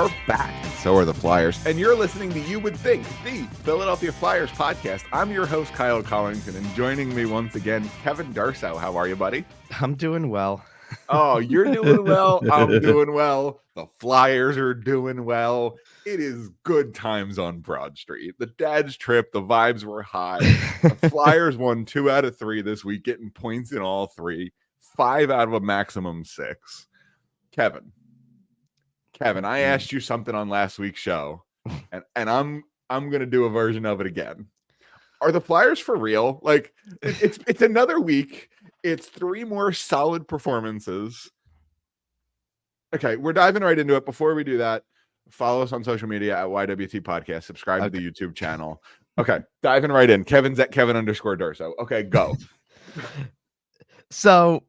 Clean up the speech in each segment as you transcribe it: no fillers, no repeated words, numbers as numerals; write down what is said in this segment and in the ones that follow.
are back, and so are the Flyers. And you're listening to You Would Think, the Philadelphia Flyers podcast. I'm your host, Kyle Collington, and joining me once again, Kevin Durso. How are you, buddy? I'm doing well. Oh, you're doing well. I'm doing well. The Flyers are doing well. It is good times on Broad Street. The dad's trip, the vibes were high. The Flyers won 2 out of 3 this week, getting points in all 3, 5 out of a maximum 6. Kevin, I asked you something on last week's show, and I'm gonna do a version of it again. Are the Flyers for real? Like, it's another week. It's 3 more solid performances. Okay, we're diving right into it. Before we do that, follow us on social media at YWT Podcast. Subscribe to the YouTube channel. Okay, diving right in. Kevin's at Kevin_Durso. Okay, go. So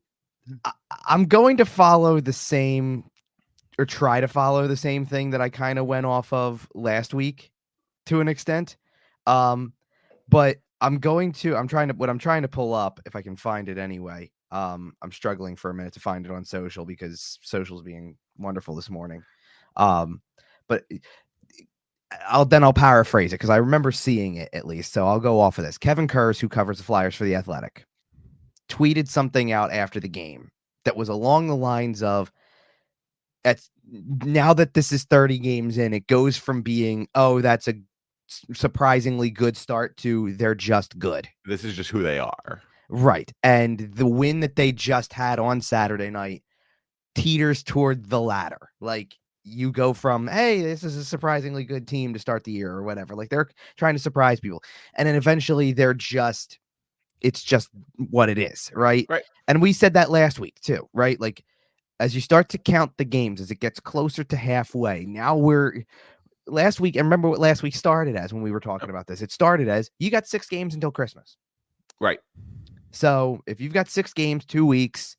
I'm going to follow the same, or try to follow the same thing that I kind of went off of last week to an extent. But I'm trying to pull up, if I can find it anyway. I'm struggling for a minute to find it on social because social's being wonderful this morning. But I'll paraphrase it because I remember seeing it at least. So I'll go off of this. Kevin Kurz, who covers the Flyers for The Athletic, tweeted something out after the game that was along the lines of, now that this is 30 games in, it goes from being, oh, that's a surprisingly good start to they're just good. This is just who they are. Right. And the win that they just had on Saturday night teeters toward the latter. Like, you go from, hey, this is a surprisingly good team to start the year or whatever. Like, they're trying to surprise people. And then eventually it's just what it is. Right. Right. And we said that last week too, right? Like, as you start to count the games, as it gets closer to halfway, now last week, and remember what last week started as when we were talking about this. It started as, you got 6 games until Christmas. Right. So if you've got 6 games, 2 weeks,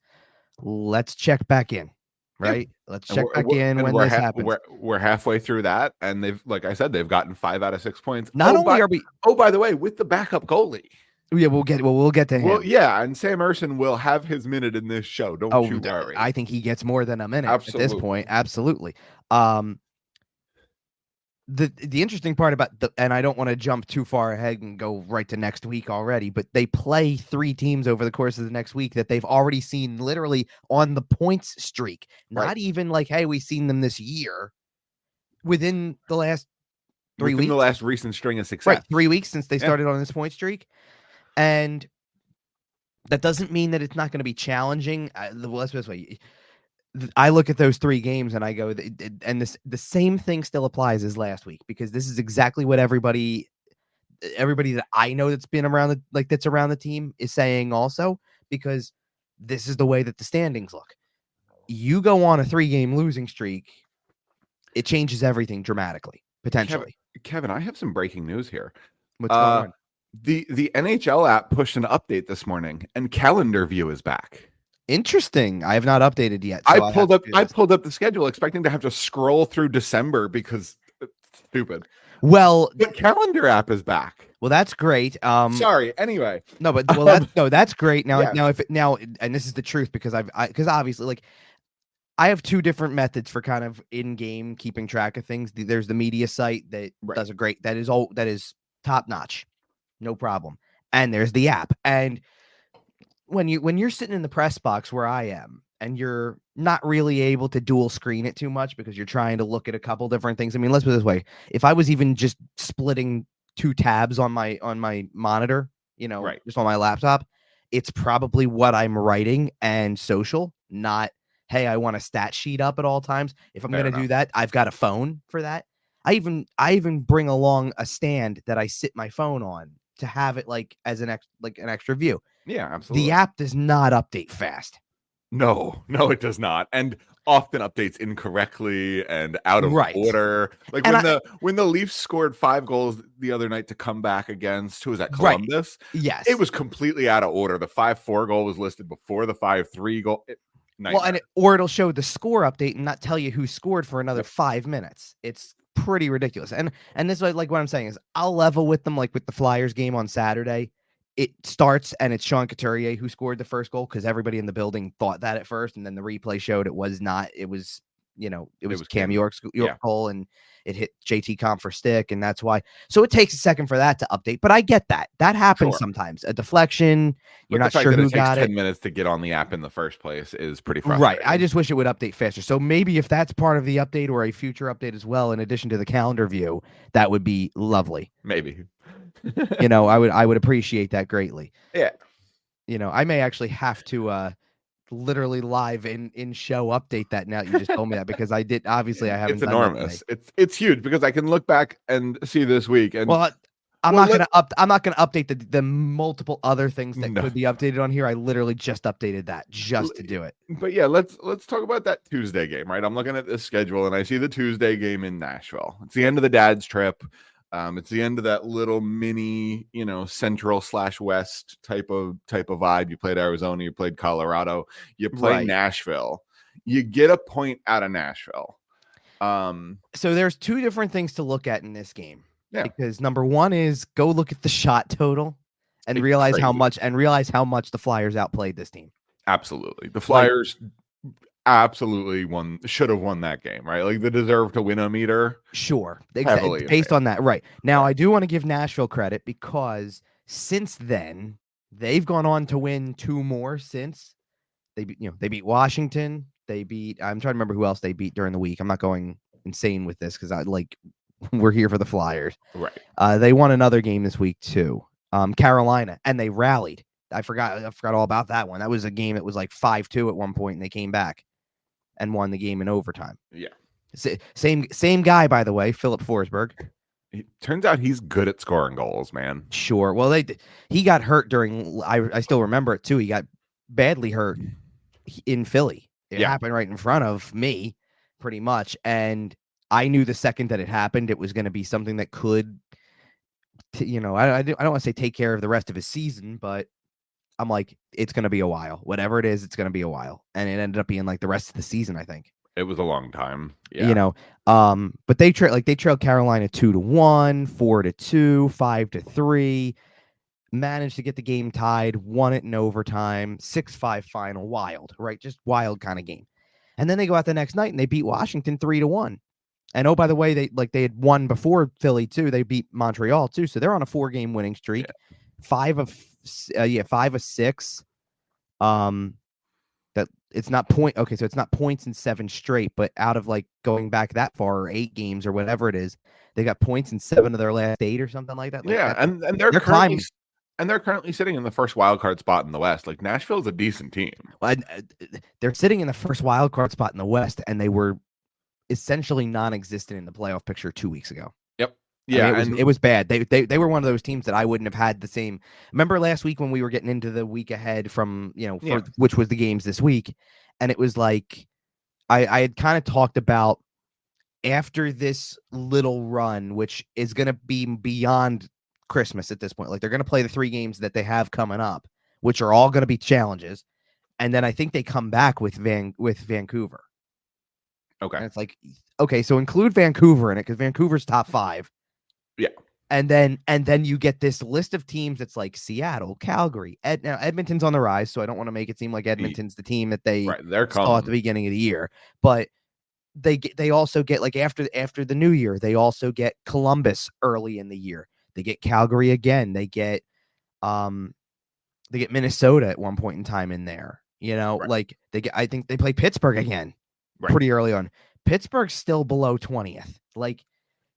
let's check back in. Right. Yeah. Let's check back in when this happens. We're halfway through that. And they've, like I said, they've gotten 5 out of 6 points. Not only are we, by the way, with the backup goalie. Yeah, we'll get to him. Well, yeah, and Sam Ersson will have his minute in this show. Don't you worry. I think he gets more than a minute at this point. Absolutely. The interesting part about and I don't want to jump too far ahead and go right to next week already, but they play 3 teams over the course of the next week that they've already seen literally on the points streak. Not even like, hey, we've seen them this year. Within the last 3 weeks. The last recent string of success. Right, 3 weeks since they started on this point streak. And that doesn't mean that it's not going to be challenging. Let's put it this way. I look at those 3 games and I go, and the same thing still applies as last week, because this is exactly what everybody that I know that's been around that's around the team is saying also, because this is the way that the standings look. You go on a 3-game losing streak, it changes everything dramatically, potentially. Kevin, I have some breaking news here. What's going on? The NHL app pushed an update this morning, and calendar view is back. Interesting. I have not updated yet. So I pulled up the schedule, expecting to have to scroll through December because it's stupid. Well, the calendar app is back. Well, that's great. Sorry. Anyway, no, but that's great. Now, and this is the truth, because because obviously, like, I have 2 different methods for kind of in-game keeping track of things. There's the media site that does a great, that is top notch. No problem. And there's the app. And when you're sitting in the press box where I am, and you're not really able to dual screen it too much because you're trying to look at a couple different things. I mean, let's put it this way. If I was even just splitting 2 tabs on my monitor, just on my laptop, it's probably what I'm writing and social, not, hey, I want a stat sheet up at all times. If I'm going to do that, I've got a phone for that. I even bring along a stand that I sit my phone on to have it like as an extra view. Yeah, absolutely. The app does not update fast. No, it does not, and often updates incorrectly and out of order. Like when the Leafs scored 5 goals the other night to come back against, who was that, Columbus? Right. Yes, it was completely out of order. The 5-4 goal was listed before the 5-3 goal. Or it'll show the score update and not tell you who scored for another 5 minutes. It's pretty ridiculous. And this is like what I'm saying is, I'll level with them, like with the Flyers game on Saturday. It starts and it's Sean Couturier who scored the first goal, because everybody in the building thought that at first, and then the replay showed it was not. It was it was Cam Cam York's yeah. goal, and it hit JT Comp for stick, and that's why. So it takes a second for that to update, but I get that. That happens sometimes. A deflection, you're not sure who got it. 10 minutes to get on the app in the first place is pretty Right. frustrating. I just wish it would update faster. So maybe if that's part of the update or a future update as well, in addition to the calendar view, that would be lovely. Maybe. I would appreciate that greatly. Yeah. I may actually have to literally live in show update that now. You just told me that, because I did. Obviously, I haven't. It's enormous. It's huge, because I can look back and see this week. And I'm not gonna update the multiple other things that could be updated on here. I literally just updated that just to do it. But yeah, let's talk about that Tuesday game, right? I'm looking at this schedule and I see the Tuesday game in Nashville. It's the end of the dad's trip. It's the end of that little mini, central/west type of vibe. You played Arizona, you played Colorado, you play Nashville. You get a point out of Nashville. So there's two different things to look at in this game. Yeah. Because number one is go look at the shot total and realize how much the Flyers outplayed this team. Absolutely. The Flyers absolutely should have won that game, right? Like the deserve to win a meter. Sure. Exactly. Based on that. Right. Now, I do want to give Nashville credit, because since then they've gone on to win two more since they beat Washington. I'm trying to remember who else they beat during the week. I'm not going insane with this, because we're here for the Flyers. Right. They won another game this week too. Carolina, and they rallied. I forgot all about that one. That was a game that was like 5-2 at one point, and they came back and won the game in overtime. Yeah. Same guy, by the way, Philip Forsberg. It turns out he's good at scoring goals, man. Sure. Well, he got hurt during. I still remember it too. He got badly hurt in Philly. It happened right in front of me, pretty much, and I knew the second that it happened, it was going to be something that could, I don't want to say take care of the rest of his season, but I'm like, it's going to be a while. Whatever it is, it's going to be a while. And it ended up being like the rest of the season, I think. It was a long time. Yeah. But they trailed Carolina 2-1, 4-2, 5-3, managed to get the game tied, won it in overtime, 6-5 final. Wild, right? Just wild kind of game. And then they go out the next night and they beat Washington 3-1. And oh, by the way, they had won before Philly too. They beat Montreal too, so they're on a 4-game winning streak. 5 of 6. That it's not point. Okay, so it's not points in 7 straight, but out of going back that far, or 8 games or whatever it is, they got points in 7 of their last 8 or something like that. And they're currently And they're currently sitting in the first wild card spot in the West. Like, Nashville's a decent team. They're sitting in the first wild card spot in the West, and they were essentially non-existent in the playoff picture 2 weeks ago. Yep. Yeah, I mean, it was bad. They were one of those teams that I wouldn't have had the same. Remember last week when we were getting into the week ahead from, which was the games this week, and it was like I had kind of talked about after this little run, which is going to be beyond Christmas at this point. Like, they're going to play the 3 games that they have coming up, which are all going to be challenges, and then I think they come back with Vancouver. Okay, and it's like, okay, so include Vancouver in it because Vancouver's top 5. Yeah. And then you get this list of teams that's like Seattle, Calgary, now Edmonton's on the rise, so I don't want to make it seem like Edmonton's the team that they saw at the beginning of the year. But they also get, like, after the new year, they also get Columbus early in the year. They get Calgary again. They get Minnesota at one point in time in there. Like I think they play Pittsburgh again pretty early on. Pittsburgh's still below 20th. Like,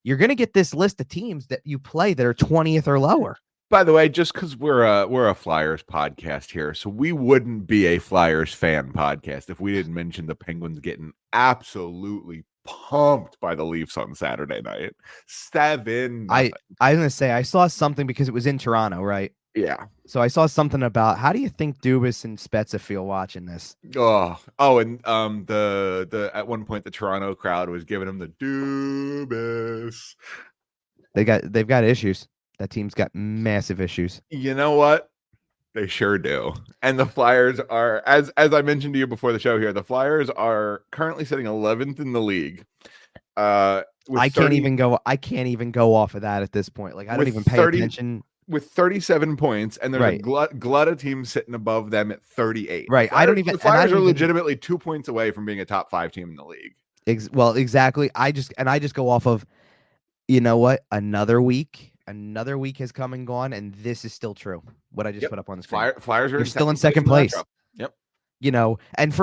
you're going to get this list of teams that you play that are 20th or lower. By the way, just because we're a Flyers podcast here, so we wouldn't be a Flyers fan podcast if we didn't mention the Penguins getting absolutely pumped by the Leafs on Saturday night. 7-0. I was going to say, I saw something because it was in Toronto, right? Yeah. So I saw something about, how do you think Dubas and Spezza feel watching this? And the at one point the Toronto crowd was giving him the Dubas. They've got issues. That team's got massive issues. You know what? They sure do. And the Flyers are, as I mentioned to you before the show here, the Flyers are currently sitting 11th in the league. I can't even go off of that at this point. Like, I don't even pay attention. With 37 points, and there's a glut of teams sitting above them at 38. Right. The Flyers are legitimately 2 points away from being a top 5 team in the league. Well, exactly. I just go off of, you know what? Another week has come and gone, and this is still true. What I just put up on the screen. Flyers are still in second place. Yep. You know, and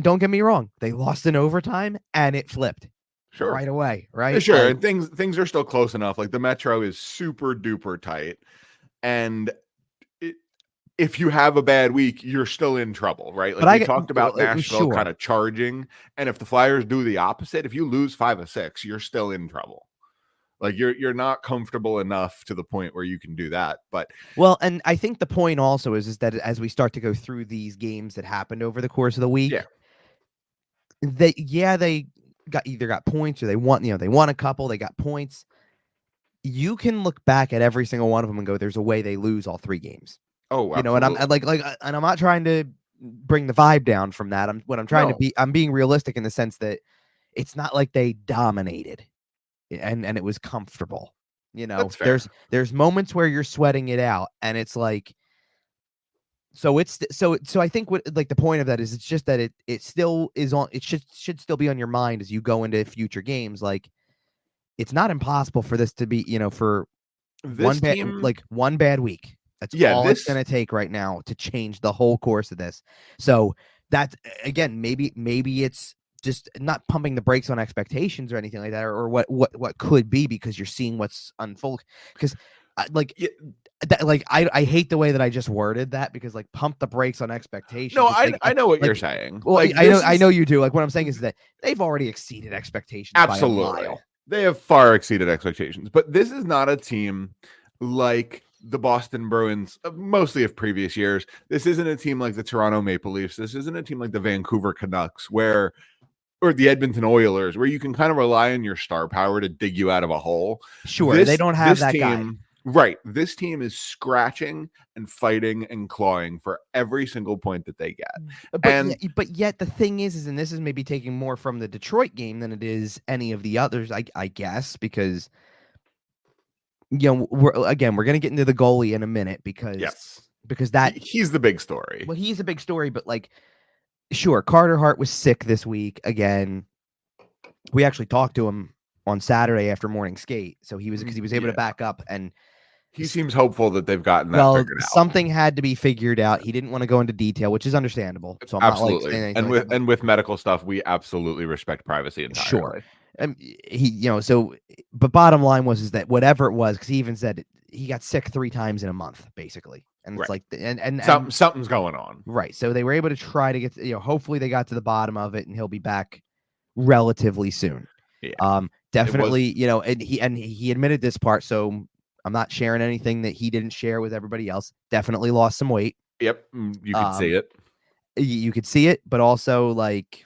don't get me wrong, they lost in overtime and it flipped. Sure. Right away, right? Sure. And things are still close enough. Like the Metro is super duper tight. And if you have a bad week, you're still in trouble, right? Like we talked about Nashville kind of charging. And if the Flyers do the opposite, if you lose 5 of 6, you're still in trouble. Like you're not comfortable enough to the point where you can do that. But and I think the point also is that as we start to go through these games that happened over the course of the week, they got points or they won a couple, they got points. You can look back at every single one of them and go, there's a way they lose all 3 games. Oh, absolutely. And I'm not trying to bring the vibe down from that. I'm being realistic in the sense that it's not like they dominated and it was comfortable. You know, there's moments where you're sweating it out, and it's like, so I think what like the point of that is it's just that it still is on. It should still be on your mind as you go into future games. Like, it's not impossible for this to be, for one bad week. That's all it's going to take right now to change the whole course of this. So that's, again, maybe it's just not pumping the brakes on expectations or anything like that, or what could be, because you're seeing what's unfold. Because I hate the way that I just worded that, because like pump the brakes on expectations. No, I know what you're saying. Well, I know you do. Like, what I'm saying is that they've already exceeded expectations. Absolutely. By a mile. They have far exceeded expectations, but this is not a team like the Boston Bruins, mostly of previous years. This isn't a team like the Toronto Maple Leafs. This isn't a team like the Vancouver Canucks, or the Edmonton Oilers, where you can kind of rely on your star power to dig you out of a hole. Sure, they don't have that guy. Right. This team is scratching and fighting and clawing for every single point that they get. But yet the thing is, and this is maybe taking more from the Detroit game than it is any of the others, I guess, because, we're going to get into the goalie in a minute, because that he's the big story. Well, he's a big story, but like, sure, Carter Hart was sick this week again. We actually talked to him on Saturday after morning skate, so he was able to back up, and he seems hopeful that they've gotten that figured out. Something had to be figured out. He didn't want to go into detail, which is understandable. So I'm absolutely, not like and with medical stuff, we absolutely respect privacy entirely. Sure, and but bottom line was that whatever it was, because he even said he got sick 3 times in a month, basically. And it's like, and something's going on. Right. So they were able to try to get, hopefully they got to the bottom of it, and he'll be back relatively soon. Yeah. Definitely, and he admitted this part, so I'm not sharing anything that he didn't share with everybody else. Definitely lost some weight. Yep. You could see it. You could see it, but also like,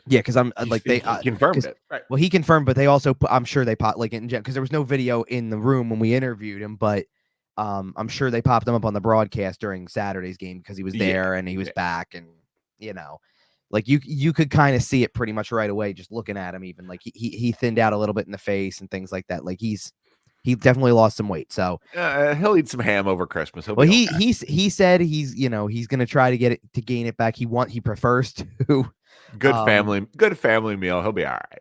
because I'm like, they confirmed it. Right. Well, he confirmed, but they also I'm sure they popped like in because there was no video in the room when we interviewed him, but I'm sure they popped him up on the broadcast during Saturday's game because he was there and he was back, and like you could kind of see it pretty much right away just looking at him. Even like he thinned out a little bit in the face and things like that. Like he definitely lost some weight. So he'll eat some ham over Christmas. He said he's going to try to gain it back. He prefers to. Good family meal. He'll be all right.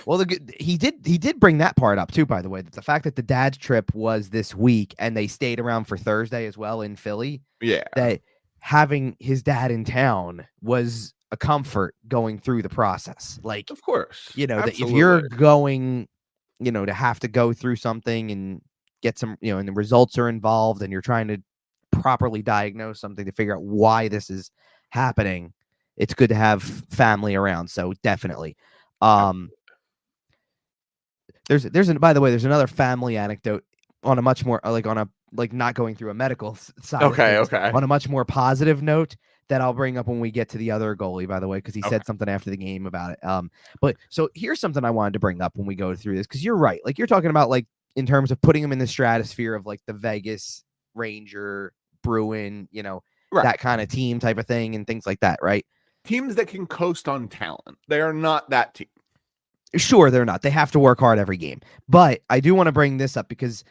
Well, he did bring that part up too, by the way, that the fact that the dad's trip was this week and they stayed around for Thursday as well in Philly. Yeah. That having his dad in town was a comfort going through the process. Like, of course, that if you're going, to have to go through something and get some, and the results are involved and you're trying to properly diagnose something to figure out why this is happening, it's good to have family around. So definitely. There's by the way, there's another family anecdote on a much more not going through a medical side. Okay. On a much more positive note that I'll bring up when we get to the other goalie, by the way, because he said something after the game about it. But so here's something I wanted to bring up when we go through this, because you're right. Like, you're talking about, like, in terms of putting him in the stratosphere of like the Vegas Ranger, Bruin, that kind of team type of thing and things like that, right? Teams that can coast on talent. They are not that team. Sure, they're not. They have to work hard every game. But I do want to bring this up because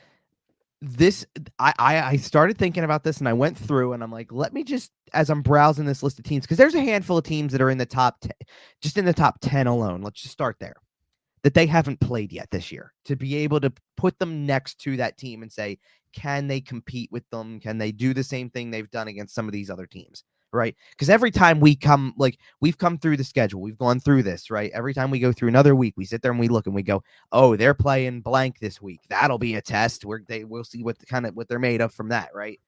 I started thinking about this and I went through and I'm like, let me just, as I'm browsing this list of teams, because there's a handful of teams that are in the top 10, just in the top 10 alone. Let's just start there, that they haven't played yet this year, to be able to put them next to that team and say, can they compete with them? Can they do the same thing they've done against some of these other teams? Right. Because every time we've come through the schedule, we've gone through this, right? Every time we go through another week, we sit there and we look and we go, oh, they're playing blank this week. That'll be a test where we'll see what they're made of from that. Right.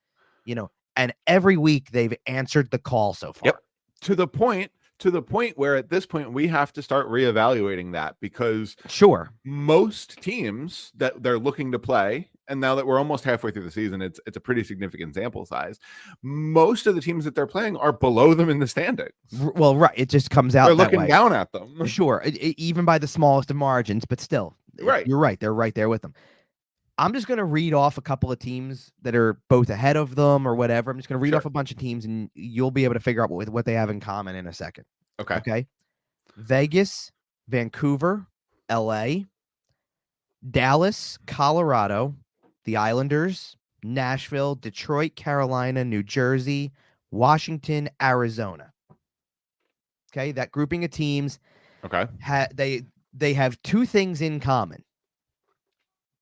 And every week they've answered the call so far. Yep. To the point where at this point we have to start reevaluating that, because most teams that they're looking to play, and now that we're almost halfway through the season, it's a pretty significant sample size. Most of the teams that they're playing are below them in the standings. Well, right. It just comes out they're looking down at them. Even by the smallest of margins, but still, right. You're right. They're right there with them. I'm just going to read off a couple of teams that are both ahead of them or whatever. I'm just going to read off a bunch of teams and you'll be able to figure out what they have in common in a second. Okay. Vegas, Vancouver, LA, Dallas, Colorado, the Islanders, Nashville, Detroit, Carolina, New Jersey, Washington, Arizona. Okay. That grouping of teams. Okay. They have two things in common.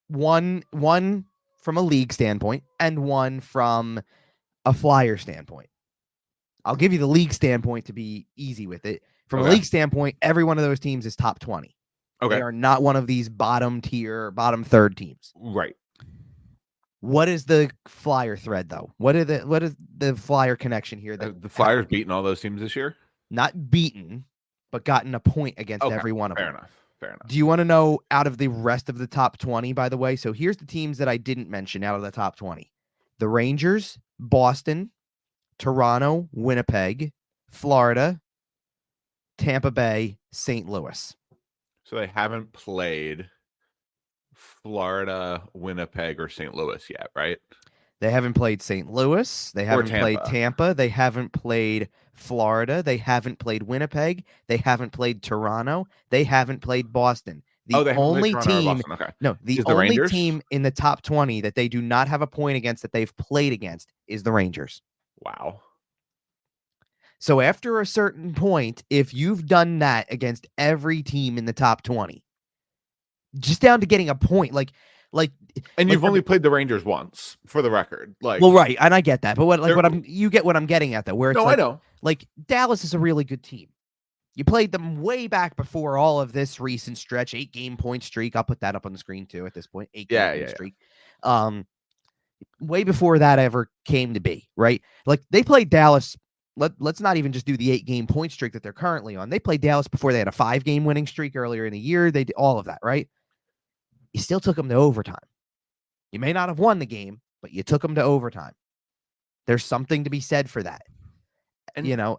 One from a league standpoint and one from a Flyer standpoint. I'll give you the league standpoint to be easy with it. From a league standpoint, every one of those teams is top 20. Okay. They are not one of these bottom tier, bottom third teams. Right. What is the Flyer thread though? What is the Flyer connection here? The Flyers beaten all those teams this year? Not beaten, but gotten a point against every one of them. Fair enough. Do you want to know out of the rest of the top 20, by the way? So here's the teams that I didn't mention out of the top 20. The Rangers, Boston, Toronto, Winnipeg, Florida, Tampa Bay, St. Louis. So they haven't played Florida, Winnipeg, or St. Louis yet, right? They haven't played St. Louis. They haven't played Tampa. They haven't played Florida. They haven't played Winnipeg. They haven't played Toronto. They haven't played Boston. The only team, the only team in the top 20 that they do not have a point against that they've played against is the Rangers. Wow. So after a certain point, if you've done that against every team in the top 20, just down to getting a point, and you've only played the Rangers once, for the record. Right, and I get that, but you get what I'm getting at though. Where it's I know. Dallas is a really good team. You played them way back before all of this recent stretch, 8-game point streak. I'll put that up on the screen too at this point. 8-game streak. Way before that ever came to be, right? They played Dallas. Let's not even just do the 8-game point streak that they're currently on. They played Dallas before they had a 5-game winning streak earlier in the year. They did all of that, right? You still took them to overtime. You may not have won the game, but you took them to overtime. There's something to be said for that. And you know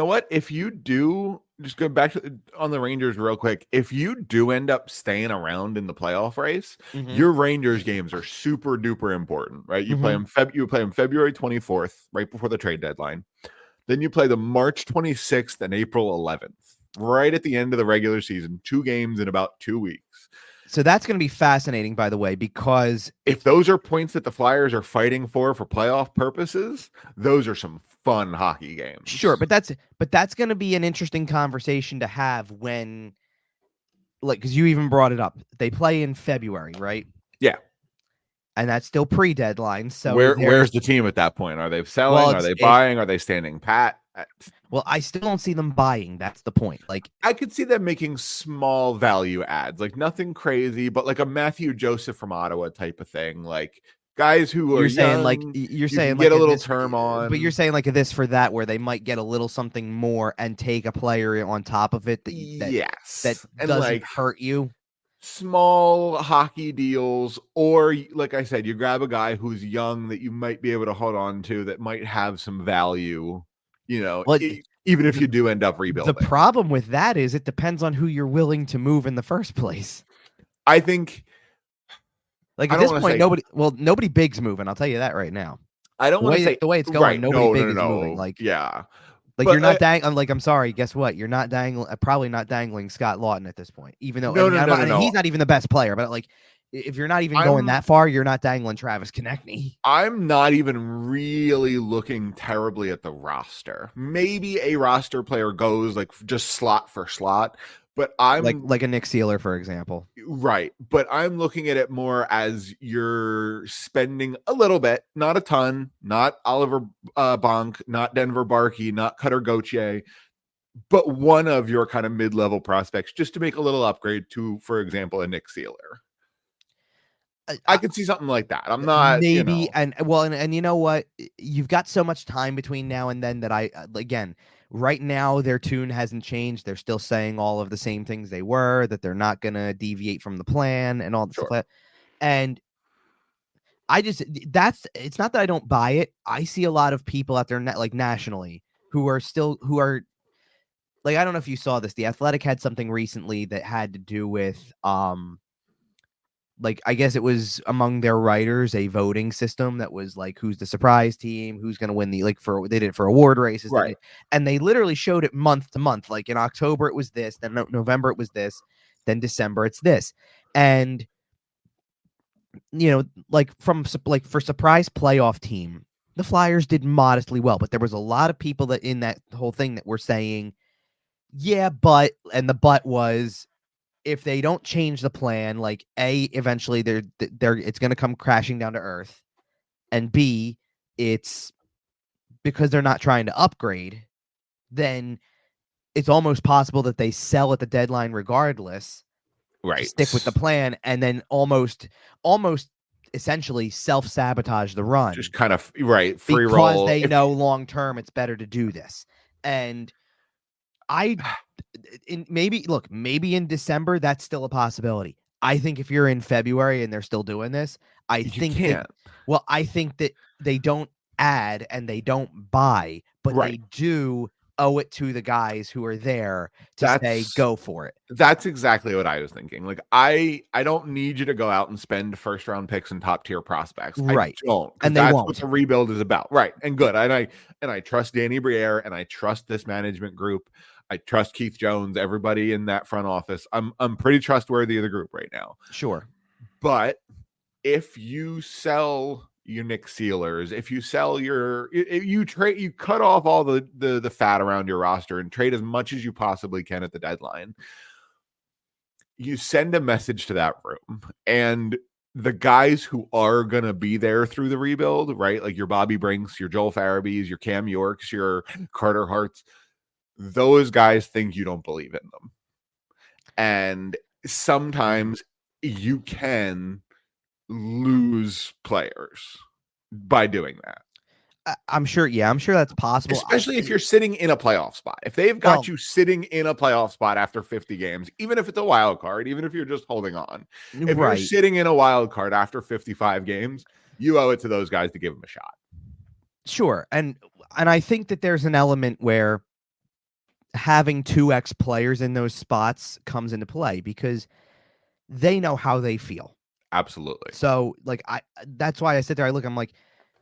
what? If you do, just go back on the Rangers real quick. If you do end up staying around in the playoff race, your Rangers games are super duper important, right? You play them February 24th, right before the trade deadline. Then you play them March 26th and April 11th, right at the end of the regular season. 2 games in about 2 weeks. So that's going to be fascinating, by the way, because if those are points that the Flyers are fighting for playoff purposes, those are some fun hockey games. Sure, but that's going to be an interesting conversation to have when, because you even brought it up. They play in February, right? Yeah. And that's still pre-deadline. So where's the team at that point? Are they selling? Are they buying? Are they standing pat? Well, I still don't see them buying. That's the point. I could see them making small value adds, nothing crazy, but a Matthew Joseph from Ottawa type of thing. Guys who are young, you're saying get a little term on, but you're saying a this for that, where they might get a little something more and take a player on top of it that doesn't hurt you. Small hockey deals, or like I said, you grab a guy who's young that you might be able to hold on to that might have some value. Even if you do end up rebuilding. The problem with that is it depends on who you're willing to move in the first place. I think, at this point, nobody big's moving. I'll tell you that right now. I don't want to say the way it's going. Right, nobody big is moving. You're not dangling. I'm sorry. Guess what? You're not dangling. Probably not dangling Scott Lawton at this point. Even though he's not even the best player, but If you're not even going that far, you're not dangling Travis Konechny. I'm not even really looking terribly at the roster. Maybe a roster player goes like just slot for slot, but I'm like a Nick Seeler, for example. Right. But I'm looking at it more as you're spending a little bit, not a ton, not Oliver Bonk, not Denver Barkey, not Cutter Gauthier, but one of your kind of mid-level prospects just to make a little upgrade to, for example, a Nick Seeler. I could see something like that. I'm not maybe, and you know what? You've got so much time between now and then that again, right now their tune hasn't changed. They're still saying all of the same things they were, that they're not going to deviate from the plan and all the stuff like that. And it's not that I don't buy it. I see a lot of people out there like nationally who are like, I don't know if you saw this. The Athletic had something recently that had to do with like, I guess it was among their writers, a voting system that was like, who's the surprise team, who's going to win they did it for award races. Right. And they literally showed it month to month. Like in October, it was this, then November, it was this, then December, it's this. And, like for surprise playoff team, the Flyers did modestly well, but there was a lot of people that in that whole thing that were saying, yeah, and the but was, if they don't change the plan, like eventually it's going to come crashing down to earth, and B, it's because they're not trying to upgrade, then it's almost possible that they sell at the deadline regardless, right? Stick with the plan, and then almost essentially self-sabotage the run. Just kind of free because roll. They know long term it's better to do this. And maybe in December that's still a possibility. I think if you're in February and they're still doing this, I think that they don't add and they don't buy, but they do owe it to the guys who are there to say go for it. That's exactly what I was thinking. Like, I don't need you to go out and spend first round picks and top tier prospects. Right. I don't, and that's won't. what the rebuild is about. Right. And good. And I trust Danny Briere, and I trust this management group. I trust Keith Jones, everybody in that front office. I'm pretty trustworthy of the group right now. Sure. But if you sell your Nick Sealers, if you sell you cut off all the fat around your roster and trade as much as you possibly can at the deadline, you send a message to that room, and the guys who are going to be there through the rebuild, right? Like your Bobby Brinks, your Joel Farabees, your Cam Yorks, your Carter Harts, those guys think you don't believe in them. And sometimes you can lose players by doing that. I'm sure that's possible. Especially if you're sitting in a playoff spot. If they've got you sitting in a playoff spot after 50 games, even if it's a wild card, even if you're just holding on, if you're sitting in a wild card after 55 games, you owe it to those guys to give them a shot. Sure. And I think that there's an element where having 2x players in those spots comes into play because they know how they feel. Absolutely. So that's why I sit there. I'm like,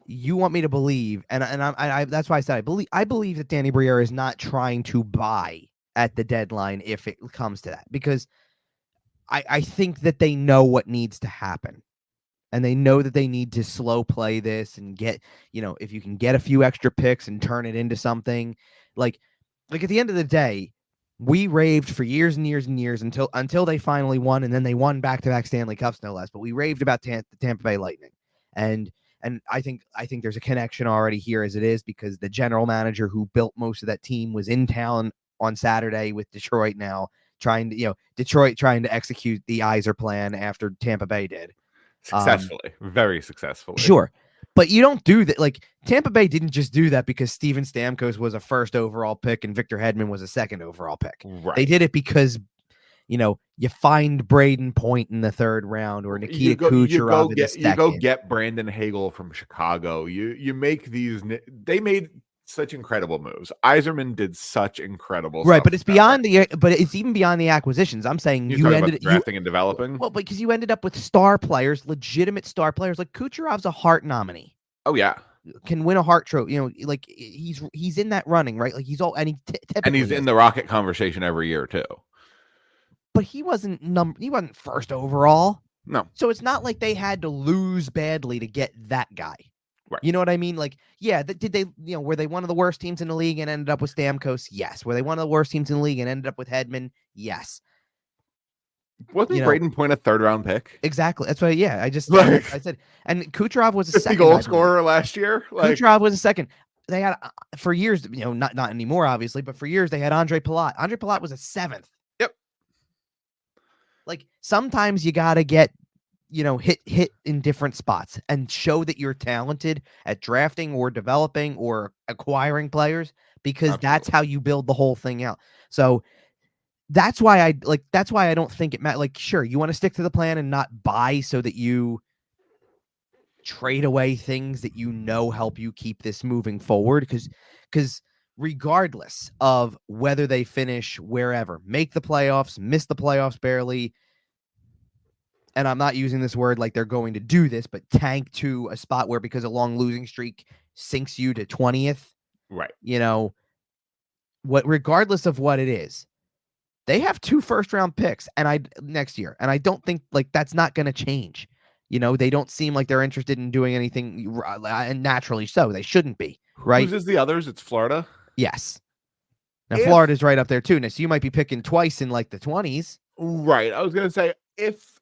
you want me to believe, and that's why I said I believe that Danny Briere is not trying to buy at the deadline if it comes to that, because I think that they know what needs to happen, and they know that they need to slow play this and get, if you can get a few extra picks and turn it into something like at the end of the day, we raved for years and years and years until they finally won, and then they won back-to-back Stanley Cups, no less. But we raved about the Tampa Bay Lightning, and I think there's a connection already here as it is, because the general manager who built most of that team was in town on Saturday with Detroit now, trying to execute the Yzer plan after Tampa Bay did. Successfully, very successfully. Sure. But you don't do that. Like, Tampa Bay didn't just do that because Steven Stamkos was a first overall pick and Victor Hedman was a second overall pick. Right. They did it because, you find Braden Point in the third round, or Nikita Kucherov in the second. You go get Brandon Hagel from Chicago. You make these. They made such incredible moves. Yzerman did such incredible stuff. Right, but it's even beyond the acquisitions. I'm saying you ended up drafting and developing. Well, because you ended up with star players, legitimate star players. Like Kucherov's a Hart nominee. Oh yeah, can win a Hart trophy. Like he's in that running, right? Like he's in the Rocket conversation every year too. But he wasn't first overall. No. So it's not like they had to lose badly to get that guy. Right. You know what I mean? Like, yeah, did they, were they one of the worst teams in the league and ended up with Stamkos? Yes. Were they one of the worst teams in the league and ended up with Hedman? Yes. Wasn't Braden Point a 3rd-round pick? Exactly. That's why, yeah, I said, and Kucherov was a 50 second goal scorer last year. Kucherov was a second. They had, for years, not anymore, obviously, but for years they had Andre Palat. Andre Palat was a 7th. Yep. Like, sometimes you got to get, hit in different spots and show that you're talented at drafting or developing or acquiring players, because that's how you build the whole thing out. So that's why I don't think it matters. Like, sure, you want to stick to the plan and not buy so that you trade away things that help you keep this moving forward, because regardless of whether they finish wherever, make the playoffs, miss the playoffs barely, and I'm not using this word like they're going to do this, but tank to a spot where, because a long losing streak sinks you to 20th, right? Regardless of what it is, they have 2 first-round picks next year, and I don't think that's not going to change. They don't seem like they're interested in doing anything, and naturally so. They shouldn't be, right? Who's is the others? It's Florida. Yes. Now Florida's right up there too. Now, so you might be picking twice in the 20s. Right. I was gonna say if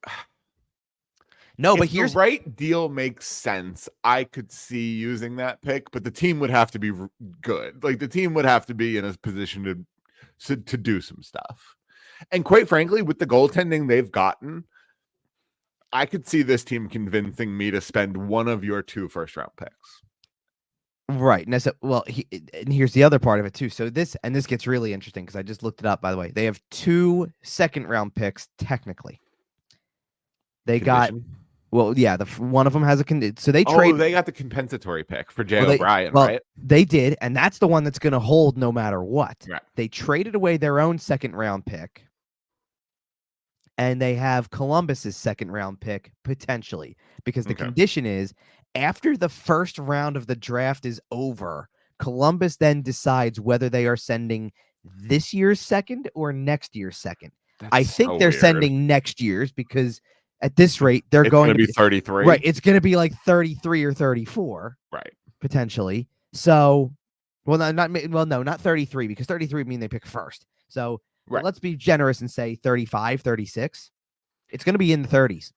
the right deal makes sense, I could see using that pick, but the team would have to be good. Like, the team would have to be in a position to do some stuff. And quite frankly, with the goaltending they've gotten, I could see this team convincing me to spend one of your 2 first-round picks. Right. And and here's the other part of it too. So this gets really interesting, because I just looked it up, by the way. They have 2 second-round picks technically. They got one of them has a so they trade. They got the compensatory pick for Jay O'Brien, right? They did, and that's the one that's going to hold no matter what. Right. They traded away their own second-round pick, and they have Columbus's second-round pick potentially, because the condition is, after the first round of the draft is over, Columbus then decides whether they are sending this year's second or next year's second. I think they're sending next year's, because at this rate, they're going to be 33. Right. It's going to be like 33 or 34. Right. Potentially. So, not 33, because 33 would mean they pick first. So let's be generous and say 35, 36. It's going to be in the 30s.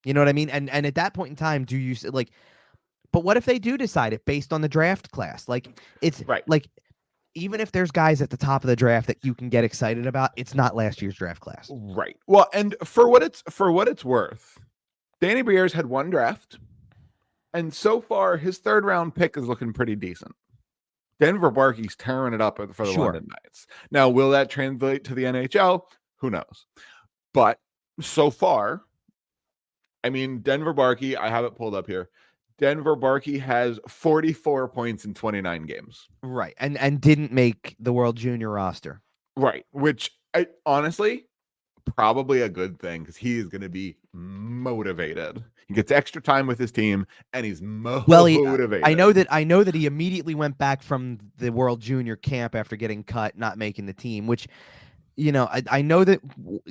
You know what I mean? And at that point in time, do you but what if they do decide it based on the draft class? Like, it's like, even if there's guys at the top of the draft that you can get excited about, it's not last year's draft class. Right. Well, and for what it's worth, Danny Brière's had 1 draft, and so far his 3rd-round pick is looking pretty decent. Denver Barkey's tearing it up for the London Knights. Now, will that translate to the NHL? Who knows? But so far, I mean, Denver Barkey, I have it pulled up here. Denver Barkey has 44 points in 29 games. Right. And didn't make the World Junior roster. Right. Which, honestly, probably a good thing, because he is going to be motivated. He gets extra time with his team, and he's motivated. I know that he immediately went back from the World Junior camp after getting cut, not making the team, which, I know that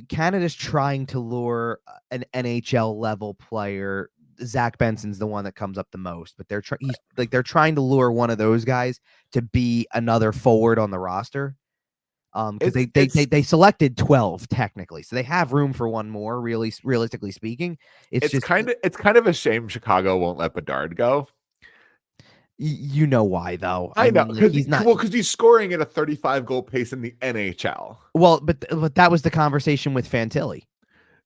Canada's trying to lure an NHL level player. Zach Benson's the one that comes up the most, but they're trying to lure one of those guys to be another forward on the roster. Because they selected 12 technically, so they have room for one more. Really, realistically speaking, it's kind of a shame Chicago won't let Bedard go. You know why, though? I know, because he's not. Well, because he's scoring at a 35 goal pace in the NHL. Well, but that was the conversation with Fantilli.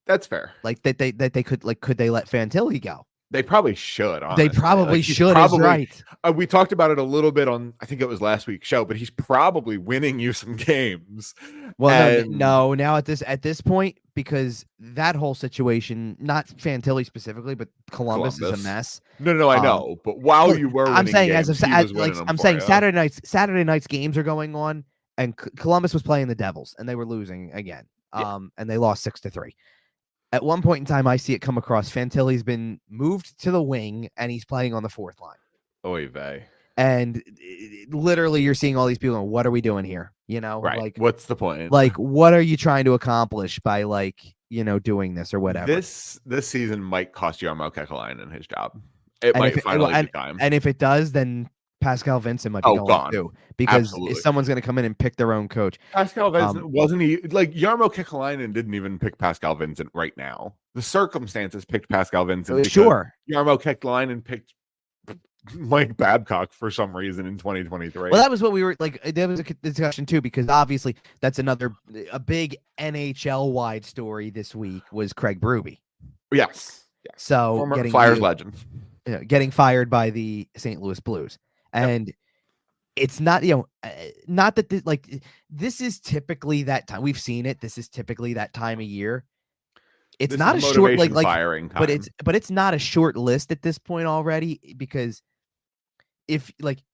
That's fair. Like that they could they let Fantilli go? They probably should. Honestly. They probably should. Right. We talked about it a little bit on, I think it was last week's show, but he's probably winning you some games. Well, no. Now at this point, because that whole situation, not Fantilli specifically, but Columbus is a mess. No, I know. But while you were, I'm saying games, Saturday night's games are going on, and Columbus was playing the Devils, and they were losing again. And they lost 6-3. At one point in time, I see it come across. Fantilli's been moved to the wing, and he's playing on the 4th line. Oy vey. And literally, you're seeing all these people. What are we doing here? Right. Like, what's the point? Like, what are you trying to accomplish by doing this or whatever? This season might cost Jarmo Kekalainen his job. It might finally be time. And if it does, then Pascal Vincent might be gone too, because someone's going to come in and pick their own coach. Pascal Vincent wasn't he like Jarmo Kekalainen didn't even pick Pascal Vincent right now. The circumstances picked Pascal Vincent. Sure, Jarmo Kekalainen picked Mike Babcock for some reason in 2023. Well, that was what we were like. There was a discussion too, because obviously that's a big NHL wide story this week was Craig Berube. Yes. So former Flyers legend, getting fired by the St. Louis Blues, and it's not not that this is typically that time. We've seen it. This is typically that time of year. It's not a short firing time. but it's not a short list at this point already, because if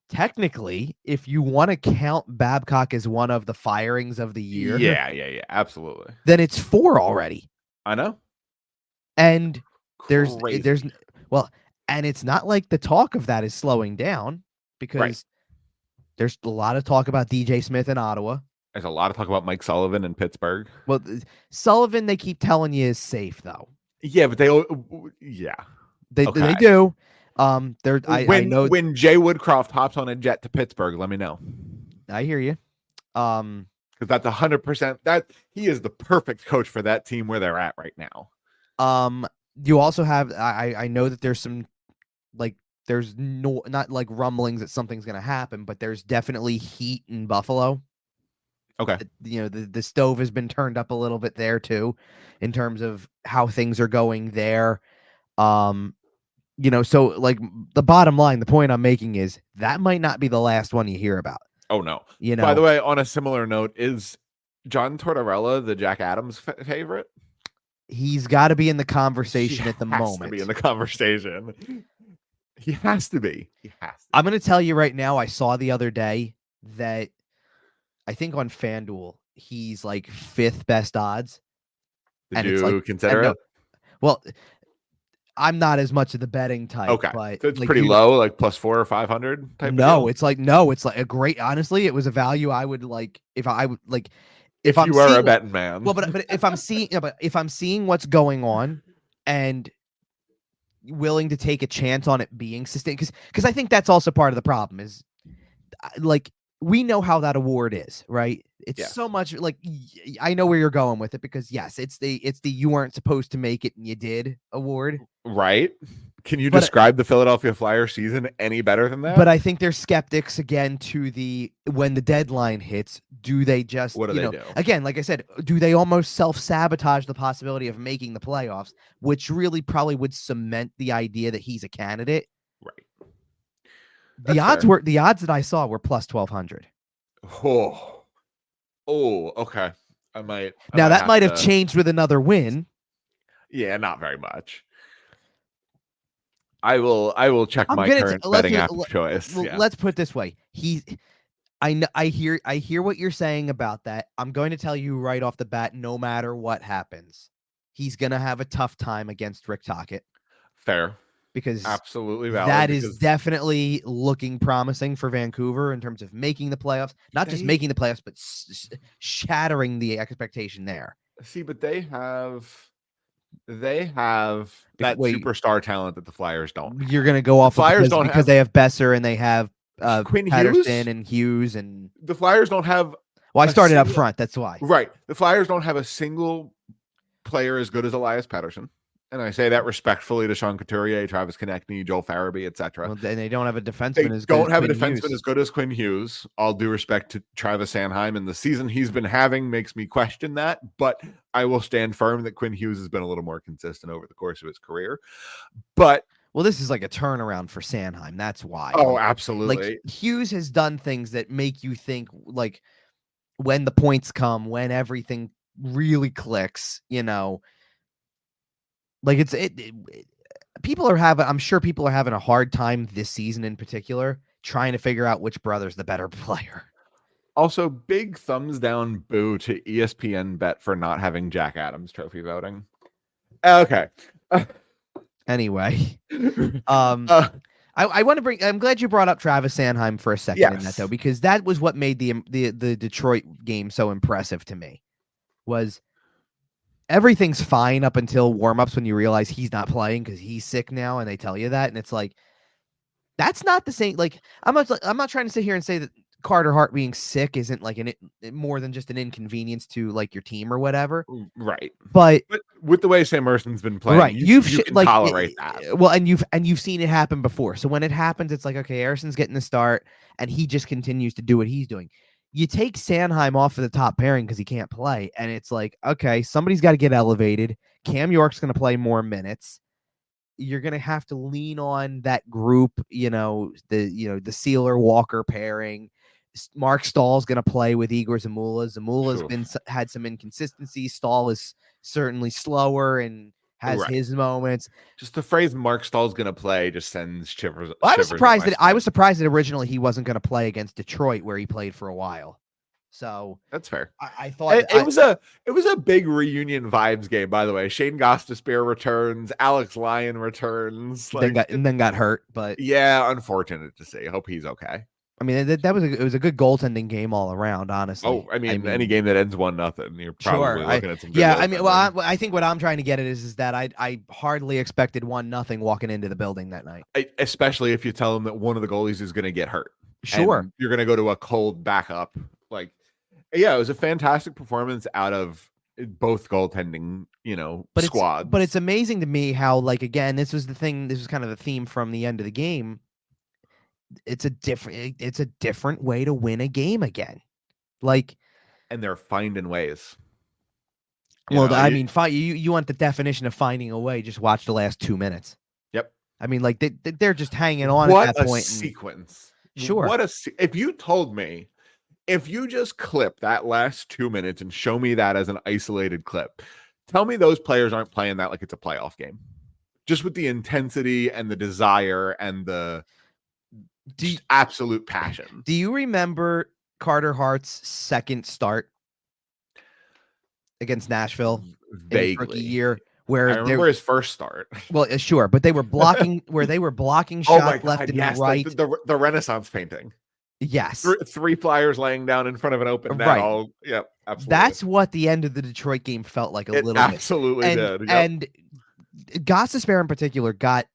technically, if you want to count Babcock as one of the firings of the year, yeah, absolutely, then it's 4 already. I know, and Crazy. And it's not like the talk of that is slowing down, because there's a lot of talk about DJ Smith in Ottawa. There's a lot of talk about Mike Sullivan in Pittsburgh. Well, Sullivan, they keep telling you, is safe though. Yeah, but they do. When Jay Woodcroft hops on a jet to Pittsburgh, let me know. I hear you. Because that's 100%. That he is the perfect coach for that team where they're at right now. You also have. I know that there's some there's not rumblings that something's gonna happen, but there's definitely heat in Buffalo. Okay. The stove has been turned up a little bit there too, in terms of how things are going there. So the bottom line, the point I'm making is that might not be the last one you hear about. Oh no. By the way, on a similar note, is John Tortorella the Jack Adams favorite? He's got to be in the conversation at the moment. He has to be in the conversation. He has to be. I'm going to tell you right now, I saw the other day that I think on FanDuel, he's 5th best odds. Did you consider it? Well, I'm not as much of the betting type. Okay, but so it's pretty low, +400 or 500 type. No, it's a great. Honestly, it was a value I would if I would if you were a betting man. Well, but if I'm seeing what's going on and willing to take a chance on it being sustained, because I think that's also part of the problem is we know how that award is, right? It's so much I know where you're going with it, because yes, it's the you weren't supposed to make it and you did award. Right. Can you describe the Philadelphia Flyers season any better than that? But I think there's skeptics again to when the deadline hits, do they just, what do they do? Again, like I said, do they almost self-sabotage the possibility of making the playoffs, which really probably would cement the idea that he's a candidate? Right. The odds that I saw were plus 1,200. Oh, okay. I might have changed with another win. Yeah, not very much. I will check my current betting app of choice. Let's put it this way. I hear what you're saying about that. I'm going to tell you right off the bat, no matter what happens, he's going to have a tough time against Rick Tocchet. Fair. Because absolutely valid. That is definitely looking promising for Vancouver in terms of making the playoffs. Not just making the playoffs, but shattering the expectation there. See, but they have that superstar talent that the Flyers don't. You're going to go off because they have Besser and they have Quinn Patterson and Hughes, and the Flyers don't have. Well, I started up front. That's why. Right. The Flyers don't have a single player as good as Elias Pettersson. And I say that respectfully to Sean Couturier, Travis Konechny, Joel Farabee, etc. Well, and they don't have a defenseman as good as Quinn Hughes. All due respect to Travis Sanheim, and the season he's been having makes me question that. But I will stand firm that Quinn Hughes has been a little more consistent over the course of his career. But this is like a turnaround for Sanheim. That's why. Oh, absolutely. Hughes has done things that make you think when the points come, when everything really clicks, people are having a hard time this season in particular trying to figure out which brother's the better player. Also, big thumbs down boo to ESPN Bet for not having Jack Adams trophy voting. Okay. Anyway, I want to bring. I'm glad you brought up Travis Sanheim for a second in that though, because that was what made the Detroit game so impressive to me. Was everything's fine up until warmups when you realize he's not playing because he's sick now, and they tell you that, and it's like that's not the same. Like I'm not trying to sit here and say that Carter Hart being sick isn't like more than just an inconvenience to like your team or whatever. Right. But with the way Sam Erson's been playing, right, you can like, tolerate that. Well, and you've seen it happen before. So when it happens, it's like, okay, Erson's getting the start and he just continues to do what he's doing. You take Sanheim off of the top pairing because he can't play, and it's like, okay, somebody's got to get elevated. Cam York's going to play more minutes. You're going to have to lean on that group, the Sealer Walker pairing. Mark Stahl's going to play with Igor Zamula. Zamula's had some inconsistencies. Stahl is certainly slower and has his moments. Just the phrase "Mark Stahl's going to play" just sends shivers. Well, I was surprised that originally he wasn't going to play against Detroit, where he played for a while. So that's fair. I thought it was a big reunion vibes game. By the way, Shane Gostisbehere returns, Alex Lyon returns, then got hurt. But yeah, unfortunate to see. I hope he's okay. I mean, it was a good goaltending game all around, honestly. Oh, I mean any game that ends 1-0, you're probably looking at some good I mean, I think what I'm trying to get at is that I hardly expected 1-0 walking into the building that night. Especially if you tell them that one of the goalies is going to get hurt. Sure. You're going to go to a cold backup. Like, yeah, it was a fantastic performance out of both goaltending, squads. But it's amazing to me how, like, again, this was kind of the theme from the end of the game. It's a different way to win a game again. Like, and they're finding ways. You want the definition of finding a way, just watch the last 2 minutes. Yep. I mean, like they're just hanging on at that point. Sequence. Sure. If you told me, if you just clip that last 2 minutes and show me that as an isolated clip, tell me those players aren't playing that like it's a playoff game. Just with the intensity and the desire and the absolute passion. Do you remember Carter Hart's second start against Nashville in his rookie year? Where I remember his first start. Well, sure, but they were blocking shots left and right. The Renaissance painting. Yes, three flyers laying down in front of an open net. Right. Yep, absolutely. That's what the end of the Detroit game felt like a little bit. Absolutely did. Yep. And Gostisbehere in particular got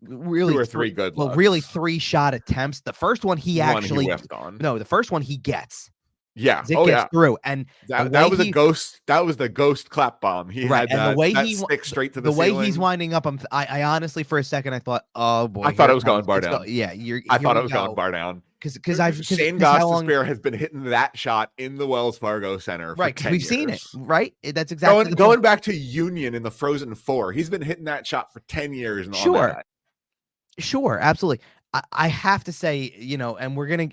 really 2 or 3 good looks. Really 3 shot attempts. The first one he whiffed on. No, the first one he gets. Yeah. It gets through. And that was a ghost. That was the ghost clap bomb. He had and the way he stick straight to the way ceiling. He's winding up. I honestly, for a second, I thought, oh boy, I thought it was going bar down. I thought it was going bar down. Because Shane Gostisbehere has been hitting that shot in the Wells Fargo Center for 10 we've years. seen it, right? That's exactly going back to Union in the Frozen Four. He's been hitting that shot for 10 years. Sure, absolutely. I have to say, and we're gonna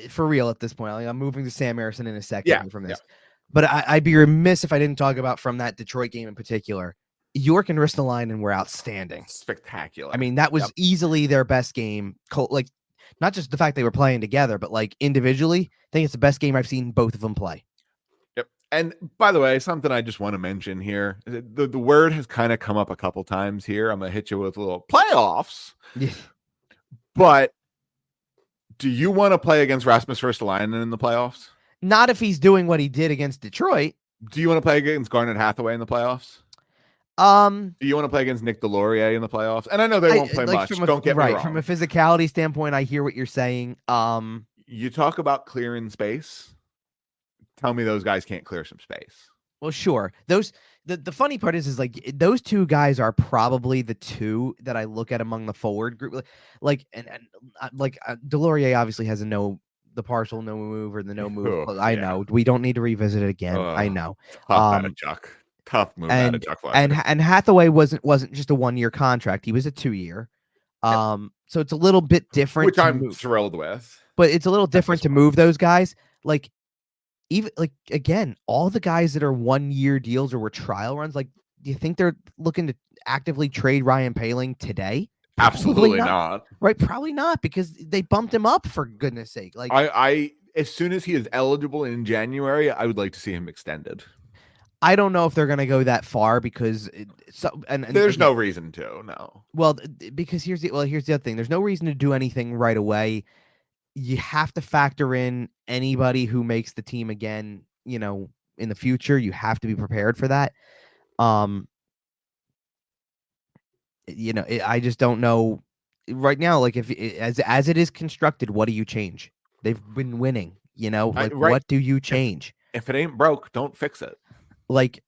for real at this point. I'm moving to Sam Ersson in a second from this, but I'd be remiss if I didn't talk about from that Detroit game in particular. York and Ristolainen were outstanding, spectacular. I mean, that was easily their best game. Like, not just the fact they were playing together, but like individually, I think it's the best game I've seen both of them play. Yep. And by the way, something I just want to mention here: the word has kind of come up a couple times here. I'm gonna hit you with a little playoffs. Yeah. But do you want to play against Rasmus Ristolainen in the playoffs? Not if he's doing what he did against Detroit. Do you want to play against Garnet Hathaway in the playoffs? Do you want to play against Nick Delorier in the playoffs? And I know they won't play much. Don't get me wrong. From a physicality standpoint, I hear what you're saying. You talk about clearing space. Tell me those guys can't clear some space. Well, sure. The funny part is like those 2 guys are probably the 2 that I look at among the forward group. Like Delorier obviously has the partial no move or the no move. I know we don't need to revisit it again. I know. Tough move out of Chuck. And Hathaway wasn't just a 1-year contract. He was a 2-year. So it's a little bit different, which I'm thrilled with. But it's a little different to move those guys. Like, even like again, all the guys that are 1-year deals or were trial runs, like, do you think they're looking to actively trade Ryan Poehling today? Absolutely not. Right? Probably not, because they bumped him up, for goodness sake. Like, I as soon as he is eligible in January, I would like to see him extended. I don't know if they're going to go that far because there's no reason to. No. Well, because here's the other thing. There's no reason to do anything right away. You have to factor in anybody who makes the team again, in the future. You have to be prepared for that. I just don't know right now. Like if as it is constructed, what do you change? They've been winning, right. What do you change? If it ain't broke, don't fix it. Like,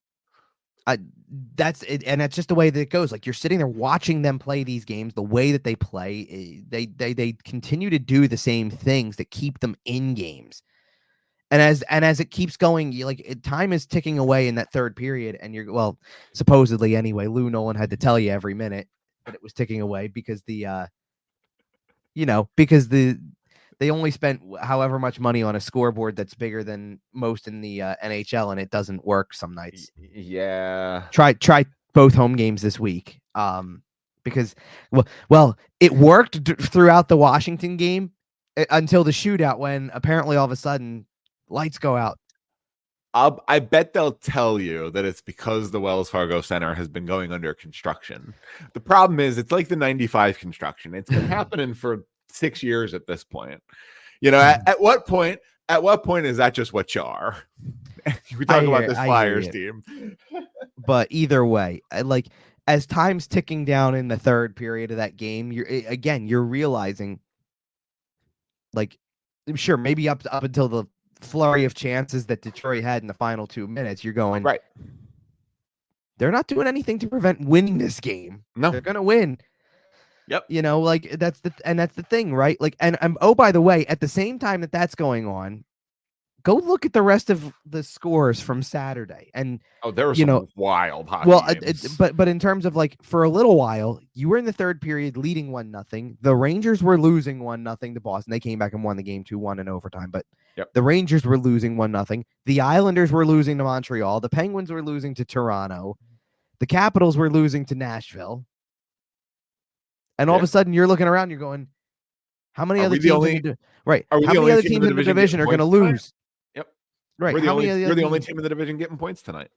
that's it, and that's just the way that it goes. Like you're sitting there watching them play these games, the way that they play, they continue to do the same things that keep them in games. And as it keeps going, time is ticking away in that third period, and supposedly anyway. Lou Nolan had to tell you every minute that it was ticking away because they only spent however much money on a scoreboard that's bigger than most in the NHL, and it doesn't work some nights. Yeah. Try both home games this week. Because it worked throughout the Washington game until the shootout, when apparently all of a sudden lights go out. I bet they'll tell you that it's because the Wells Fargo Center has been going under construction. The problem is it's like the 95 construction. It's been happening for 6 years at this point. At what point is that just what you are? We talk about this Flyers team. But either way, as time's ticking down in the third period of that game, you're realizing, sure, maybe up until the flurry of chances that Detroit had in the final 2 minutes, you're going, right, they're not doing anything to prevent winning this game. No, they're gonna win. Yep. That's the thing, right? And oh, by the way, at the same time that's going on, go look at the rest of the scores from Saturday. And there was some wild hockey games. But in terms of for a little while, you were in the third period leading 1-0. The Rangers were losing 1-0 to Boston. They came back and won the game 2-1 in overtime. But the Rangers were losing 1-0. The Islanders were losing to Montreal. The Penguins were losing to Toronto. The Capitals were losing to Nashville. And all of a sudden, you're looking around, you're going, how many other teams how many other teams in the division are going to lose? Yep. Right. We're the only team in the division getting points tonight.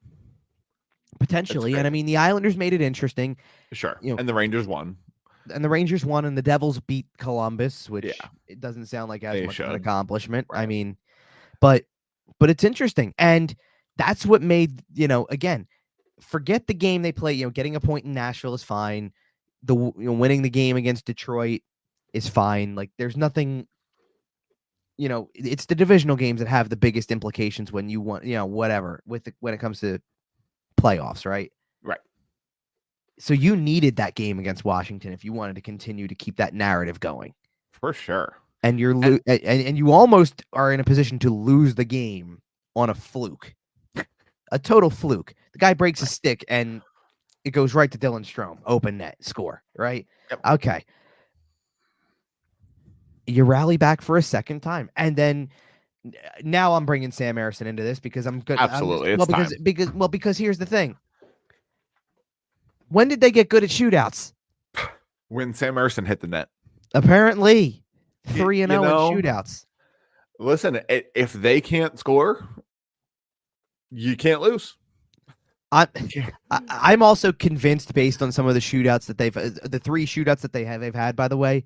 Potentially. And I mean, the Islanders made it interesting. Sure. And the Rangers won. And the Devils beat Columbus, which it doesn't sound like as much of an accomplishment. Right. I mean, but it's interesting. And that's what made, again, forget the game they play, getting a point in Nashville is fine. Winning the game against Detroit is fine. There's nothing, it's the divisional games that have the biggest implications when you want, whatever when it comes to playoffs, right? Right. So you needed that game against Washington if you wanted to continue to keep that narrative going. For sure. And and you almost are in a position to lose the game on a fluke, a total fluke. The guy breaks a stick and it goes right to Dylan Strome, open net, score, right? Yep. Okay. You rally back for a second time. And then now I'm bringing Sam Ersson into this because I'm good. Absolutely. Because here's the thing. When did they get good at shootouts? When Sam Ersson hit the net. Apparently 3-0 in shootouts. Listen, if they can't score, you can't lose. I'm also convinced, based on some of the shootouts that the 3 shootouts that they've had, by the way,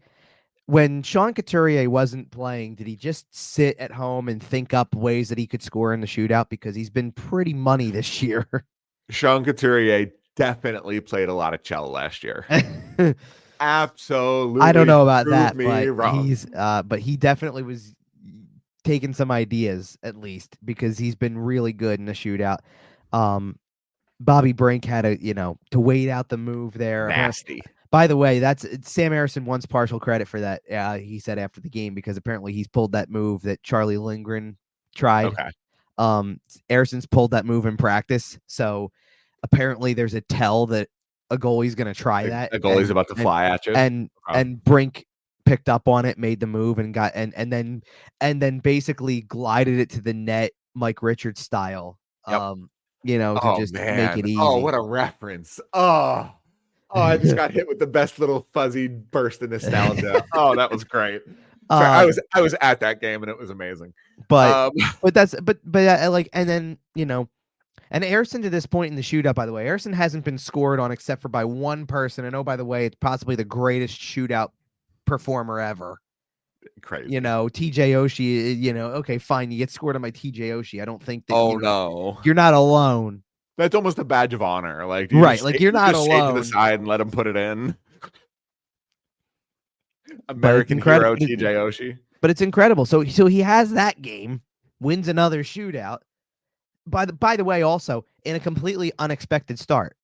when Sean Couturier wasn't playing, did he just sit at home and think up ways that he could score in the shootout? Because he's been pretty money this year. Sean Couturier definitely played a lot of cello last year. Absolutely. I don't know about that, but he definitely was taking some ideas, at least, because he's been really good in the shootout. Bobby Brink had to wait out the move there. Nasty. By the way, that's Sam Ersson wants partial credit for that. He said after the game, because apparently he's pulled that move that Charlie Lindgren tried. Okay. Ersson's pulled that move in practice, so apparently there's a tell that a goalie's going to try that. A goalie's about to fly at you, and Brink picked up on it, made the move, and got and then basically glided it to the net, Mike Richards style. Yep. To just make it easy. Oh, what a reference! Oh, I just got hit with the best little fuzzy burst of nostalgia. Oh, that was great. Sorry, I was at that game and it was amazing. But and then And Ersson, to this point in the shootout, by the way, Ersson hasn't been scored on except for by one person. And oh, by the way, it's possibly the greatest shootout performer ever. Crazy. TJ Oshie, okay, fine. You get scored on by TJ Oshie. I don't think that no. You're not alone. That's almost a badge of honor. Like, you're not alone. To the side and let him put it in. American hero TJ Oshie. But it's incredible. So he has that game, wins another shootout. By the way, also in a completely unexpected start.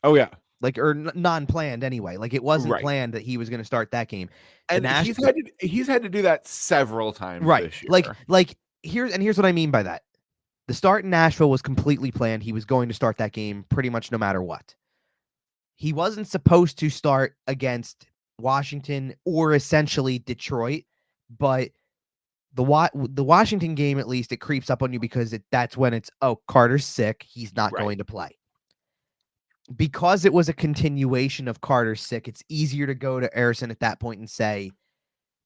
Oh yeah. Or non-planned anyway. Like, it wasn't planned that he was going to start that game. And he's had to do that several times this year. Here's what I mean by that. The start in Nashville was completely planned. He was going to start that game pretty much no matter what. He wasn't supposed to start against Washington or essentially Detroit, but the Washington game, at least, it creeps up on you because that's when it's, Carter's sick. He's not going to play. Because it was a continuation of Carter's sick, it's easier to go to Ersson at that point and say,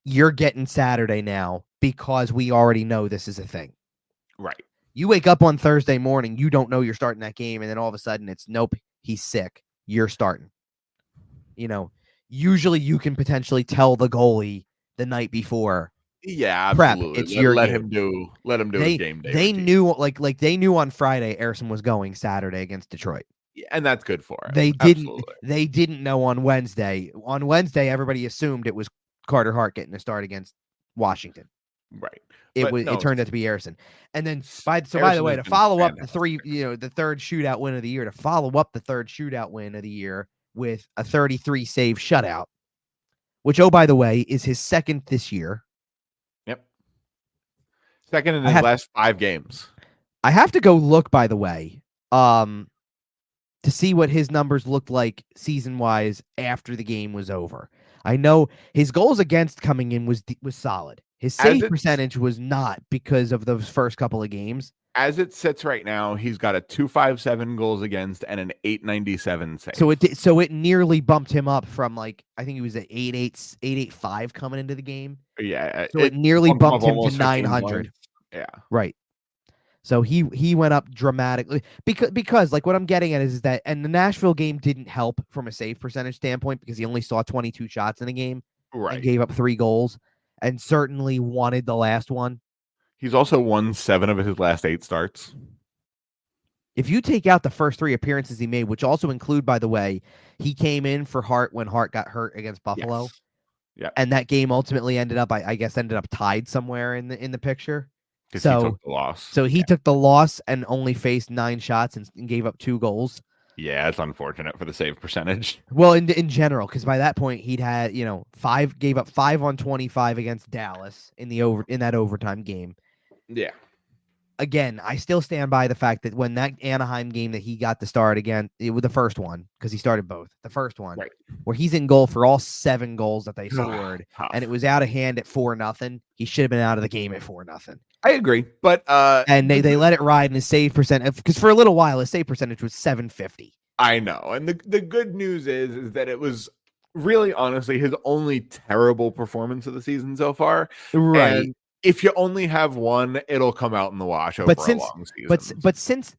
you're getting Saturday now because we already know this is a thing. Right. You wake up on Thursday morning, you don't know you're starting that game, and then all of a sudden it's, nope, he's sick. You're starting. Usually you can potentially tell the goalie the night before. Yeah, absolutely. Prep, it's your let game. Let him do his game day. They knew, they knew on Friday Ersson was going Saturday against Detroit. And that's good for him. They didn't know on Wednesday. On Wednesday, everybody assumed it was Carter Hart getting a start against Washington. Right. It turned out to be Ersson. And then by the way, to follow up the third shootout win of the year, with a 33 save shutout, which, by the way, is his second this year. Yep. Second in his last 5 games. I have to go look, by the way, to see what his numbers looked like season-wise after the game was over. I know his goals against coming in was solid. His save percentage was not because of those first couple of games. As it sits right now, he's got a 257 goals against and an 897 save. So it nearly bumped him up from, I think he was at 885 coming into the game. Yeah. So it nearly bumped him to 900. Yeah. Right. So he went up dramatically because what I'm getting at is that, and the Nashville game didn't help from a save percentage standpoint because he only saw 22 shots in the game, and gave up 3 goals, and certainly wanted the last one. He's also won 7 of his last 8 starts. If you take out the first 3 appearances he made, which also include, by the way, he came in for Hart when Hart got hurt against Buffalo. Yes. Yeah. And that game ultimately ended up tied somewhere in the picture. Because he took the loss. So he took the loss and only faced 9 shots and gave up 2 goals. Yeah, it's unfortunate for the save percentage. Well, in general, because by that point he'd had, 5, gave up 5 on 25 against Dallas in that overtime game. Yeah. Again, I still stand by the fact that when that Anaheim game that he got to start again, it was the first one, because he started both. The first one, where he's in goal for all 7 goals that they scored, and it was out of hand at 4-0. He should have been out of the game at 4-0. I agree, but and they let it ride in his save percentage, because for a little while his save percentage was .750. I know, and the good news is that it was really, honestly, his only terrible performance of the season so far. Right. And if you only have one, it'll come out in the wash over a long season. But since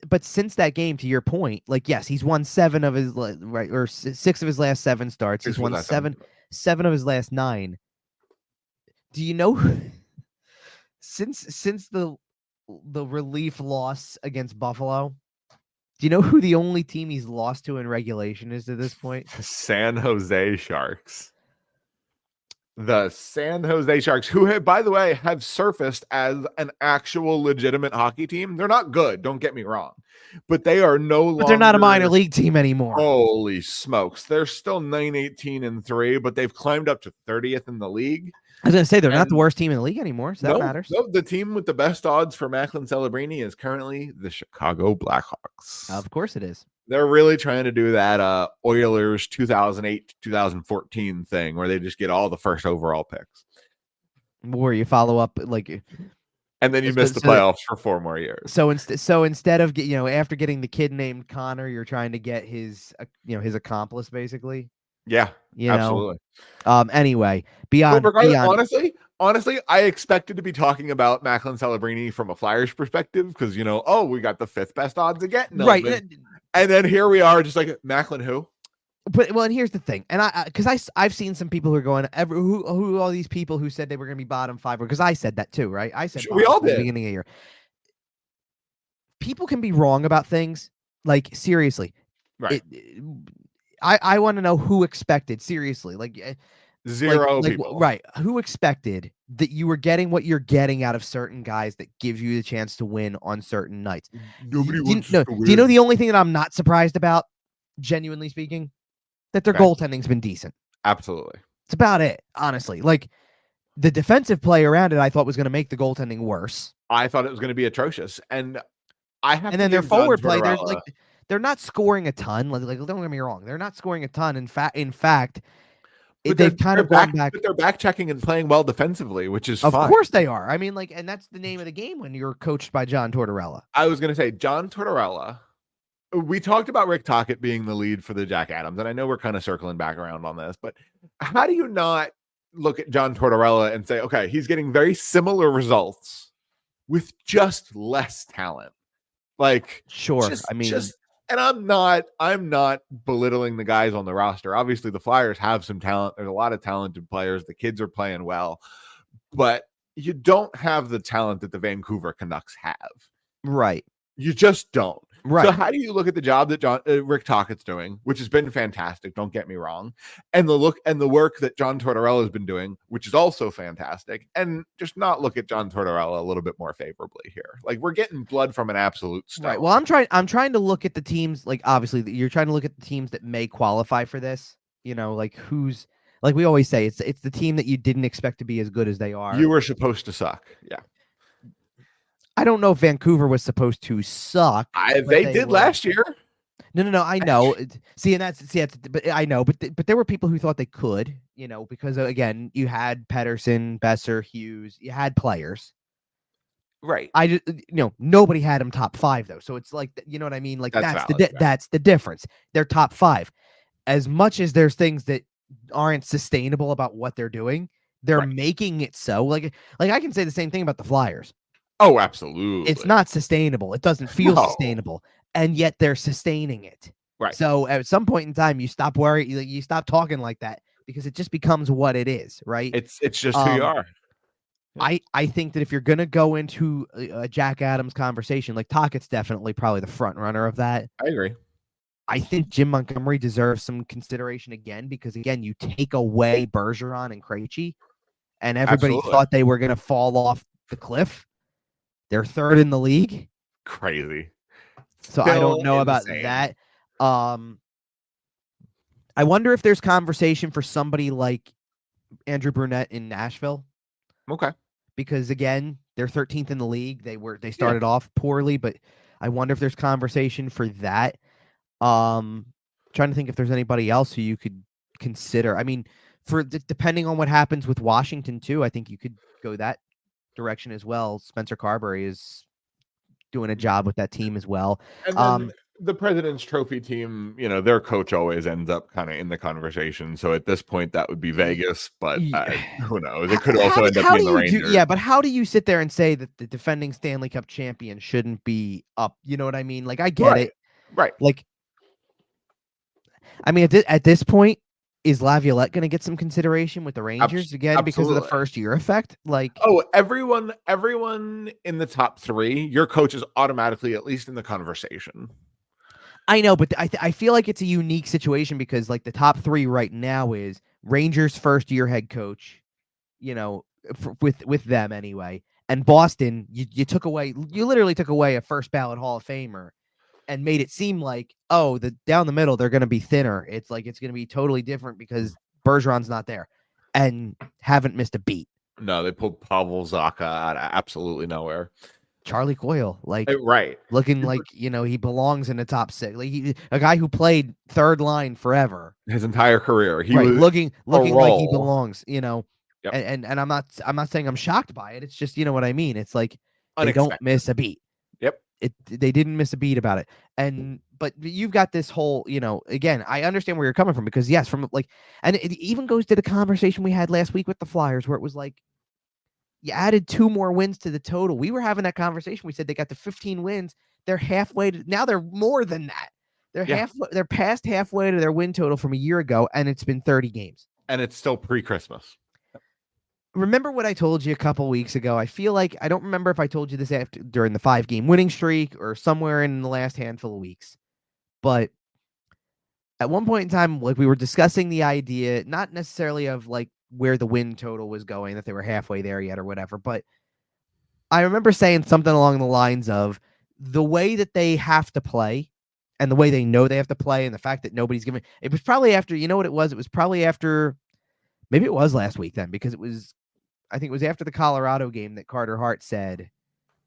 that game, to your point, yes, he's won 7 of his 6 of his last 7 starts. He's won 7 of his last 9. Do you know since the relief loss against Buffalo, do you know who the only team he's lost to in regulation is at this point? The San Jose Sharks. The San Jose Sharks, who, by the way, have surfaced as an actual legitimate hockey team. They're not good, don't get me wrong, but they are no longer. But they're not a minor league team anymore. Holy smokes. They're still 9-18-3, but they've climbed up to 30th in the league. I was going to say they're not the worst team in the league anymore, so that matters. No, the team with the best odds for Macklin Celebrini is currently the Chicago Blackhawks. Of course it is. They're really trying to do that Oilers 2008-2014 thing where they just get all the first overall picks. Where you follow up and then you miss the playoffs for 4 more years. So instead of after getting the kid named Connor, you're trying to get his his accomplice basically. Yeah, absolutely. Anyway, beyond honestly, honestly, I expected to be talking about Macklin Celebrini from a Flyers perspective because, we got the 5th best odds of getting them. Right. And then here we are just like, Macklin who? But and here's the thing, and I've seen some people who are going, who all these people who said they were going to be bottom 5, because I said that too, right? I said we all did at the beginning of the year. People can be wrong about things, like seriously. Right. I want to know who expected, seriously, like zero people, right? Who expected that you were getting what you're getting out of certain guys that gives you the chance to win on certain nights? Nobody wants to win. Do you know the only thing that I'm not surprised about, genuinely speaking? That their goaltending's been decent. Absolutely. It's about it, honestly. Like, the defensive play around it, I thought was going to make the goaltending worse. I thought it was going to be atrocious. And then their forward play, they're not scoring a ton. Like, don't get me wrong, they're not scoring a ton. In fact, they've kind of gone back. But they're back checking and playing well defensively, which is of fine. course they are. I mean, like, and that's the name of the game when you're coached by John Tortorella. I was going to say John Tortorella. We talked about Rick Tocchet being the lead for the Jack Adams, and I know we're kind of circling back around on this, but how do you not look at John Tortorella and say, okay, he's getting very similar results with just less talent? Like, sure, and I'm not belittling the guys on the roster. Obviously, the Flyers have some talent. There's a lot of talented players. The kids are playing well, but you don't have the talent that the Vancouver Canucks have. Right. You just don't. Right. So how do you look at the job that Rick Tocchet's doing, which has been fantastic, don't get me wrong, and the work that John Tortorella has been doing, which is also fantastic, and just not look at John Tortorella a little bit more favorably here? Like, we're getting blood from an absolute stone. Right. Well, I'm trying to look at the teams, like, obviously you're trying to look at the teams that may qualify for this, like who's, like we always say, it's the team that you didn't expect to be as good as they are. You were supposed to suck. Yeah. I don't know if Vancouver was supposed to suck. They did last year. No. I know. But I know. But there were people who thought they could, because again, you had Pettersson, Besser, Hughes. You had players. Right. I just, nobody had them top 5 though. So it's like, you know what I mean? Like that's the difference. They're top 5. As much as there's things that aren't sustainable about what they're doing, they're making it so. Like I can say the same thing about the Flyers. Oh, absolutely. It's not sustainable. It doesn't feel sustainable, and yet they're sustaining it. Right. So at some point in time, you stop worrying, you stop talking like that, because it just becomes what it is, right? It's just who you are. I think that if you're gonna go into a Jack Adams conversation, like Tocchet's definitely probably the front runner of that. I agree. I think Jim Montgomery deserves some consideration again, because again, you take away Bergeron and Krejci, and everybody thought they were gonna fall off the cliff. They're 3rd in the league. Crazy. So I don't know about that. I wonder if there's conversation for somebody like Andrew Brunette in Nashville. Okay. Because again, they're 13th in the league. They started off poorly, but I wonder if there's conversation for that. Trying to think if there's anybody else who you could consider. I mean, depending on what happens with Washington too, I think you could go that direction as well. Spencer Carberry is doing a job with that team as well. And then the President's Trophy team, their coach always ends up kind of in the conversation. So at this point, that would be Vegas, but who knows? It could also end up being the Rangers. But how do you sit there and say that the defending Stanley Cup champion shouldn't be up? You know what I mean? Like, I get it. Right. Like, I mean, at this point, is Laviolette going to get some consideration with the Rangers again because of the first year effect? Like, everyone in the top 3, your coach is automatically at least in the conversation. I know, but I feel like it's a unique situation because, like, the top 3 right now is Rangers first year head coach, with them anyway, and Boston. You literally took away a first ballot Hall of Famer and made it seem like, down the middle, they're going to be thinner. It's like, it's going to be totally different because Bergeron's not there and haven't missed a beat. No, they pulled Pavel Zacha out of absolutely nowhere. Charlie Coyle, looking like, he belongs in the top 6. Like, a guy who played 3rd line forever. His entire career. He was looking like he belongs, Yep. And I'm not saying I'm shocked by it. It's just, you know what I mean? It's like, they don't miss a beat. Yep. They didn't miss a beat about it. But you've got this whole, again, I understand where you're coming from because yes, and it even goes to the conversation we had last week with the Flyers where it was like, You added 2 more wins to the total. We were having that conversation. We said they got to 15 wins. They're halfway to now. They're more than that. They're past halfway to their win total from a year ago, and it's been 30 games. And it's still pre-Christmas. Remember what I told you a couple weeks ago? I feel like I don't remember if I told you this during the 5-game winning streak or somewhere in the last handful of weeks. But at one point in time, like we were discussing the idea, not necessarily of like where the win total was going, that they were halfway there yet or whatever, but I remember saying something along the lines of the way that they have to play and the way they know they have to play and the fact that nobody's giving it was probably after, you know what it was? It was probably after, maybe it was last week then, because I think it was after the Colorado game that Carter Hart said,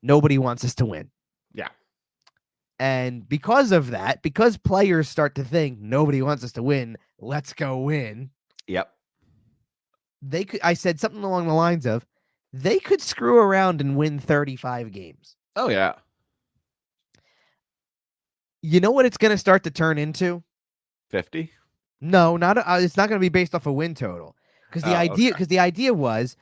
nobody wants us to win. Yeah. And because of that, because players start to think nobody wants us to win, let's go win. Yep. I said something along the lines of, they could screw around and win 35 games. Oh, yeah. You know what it's going to start to turn into? 50? No, it's not going to be based off a win total. Because the idea was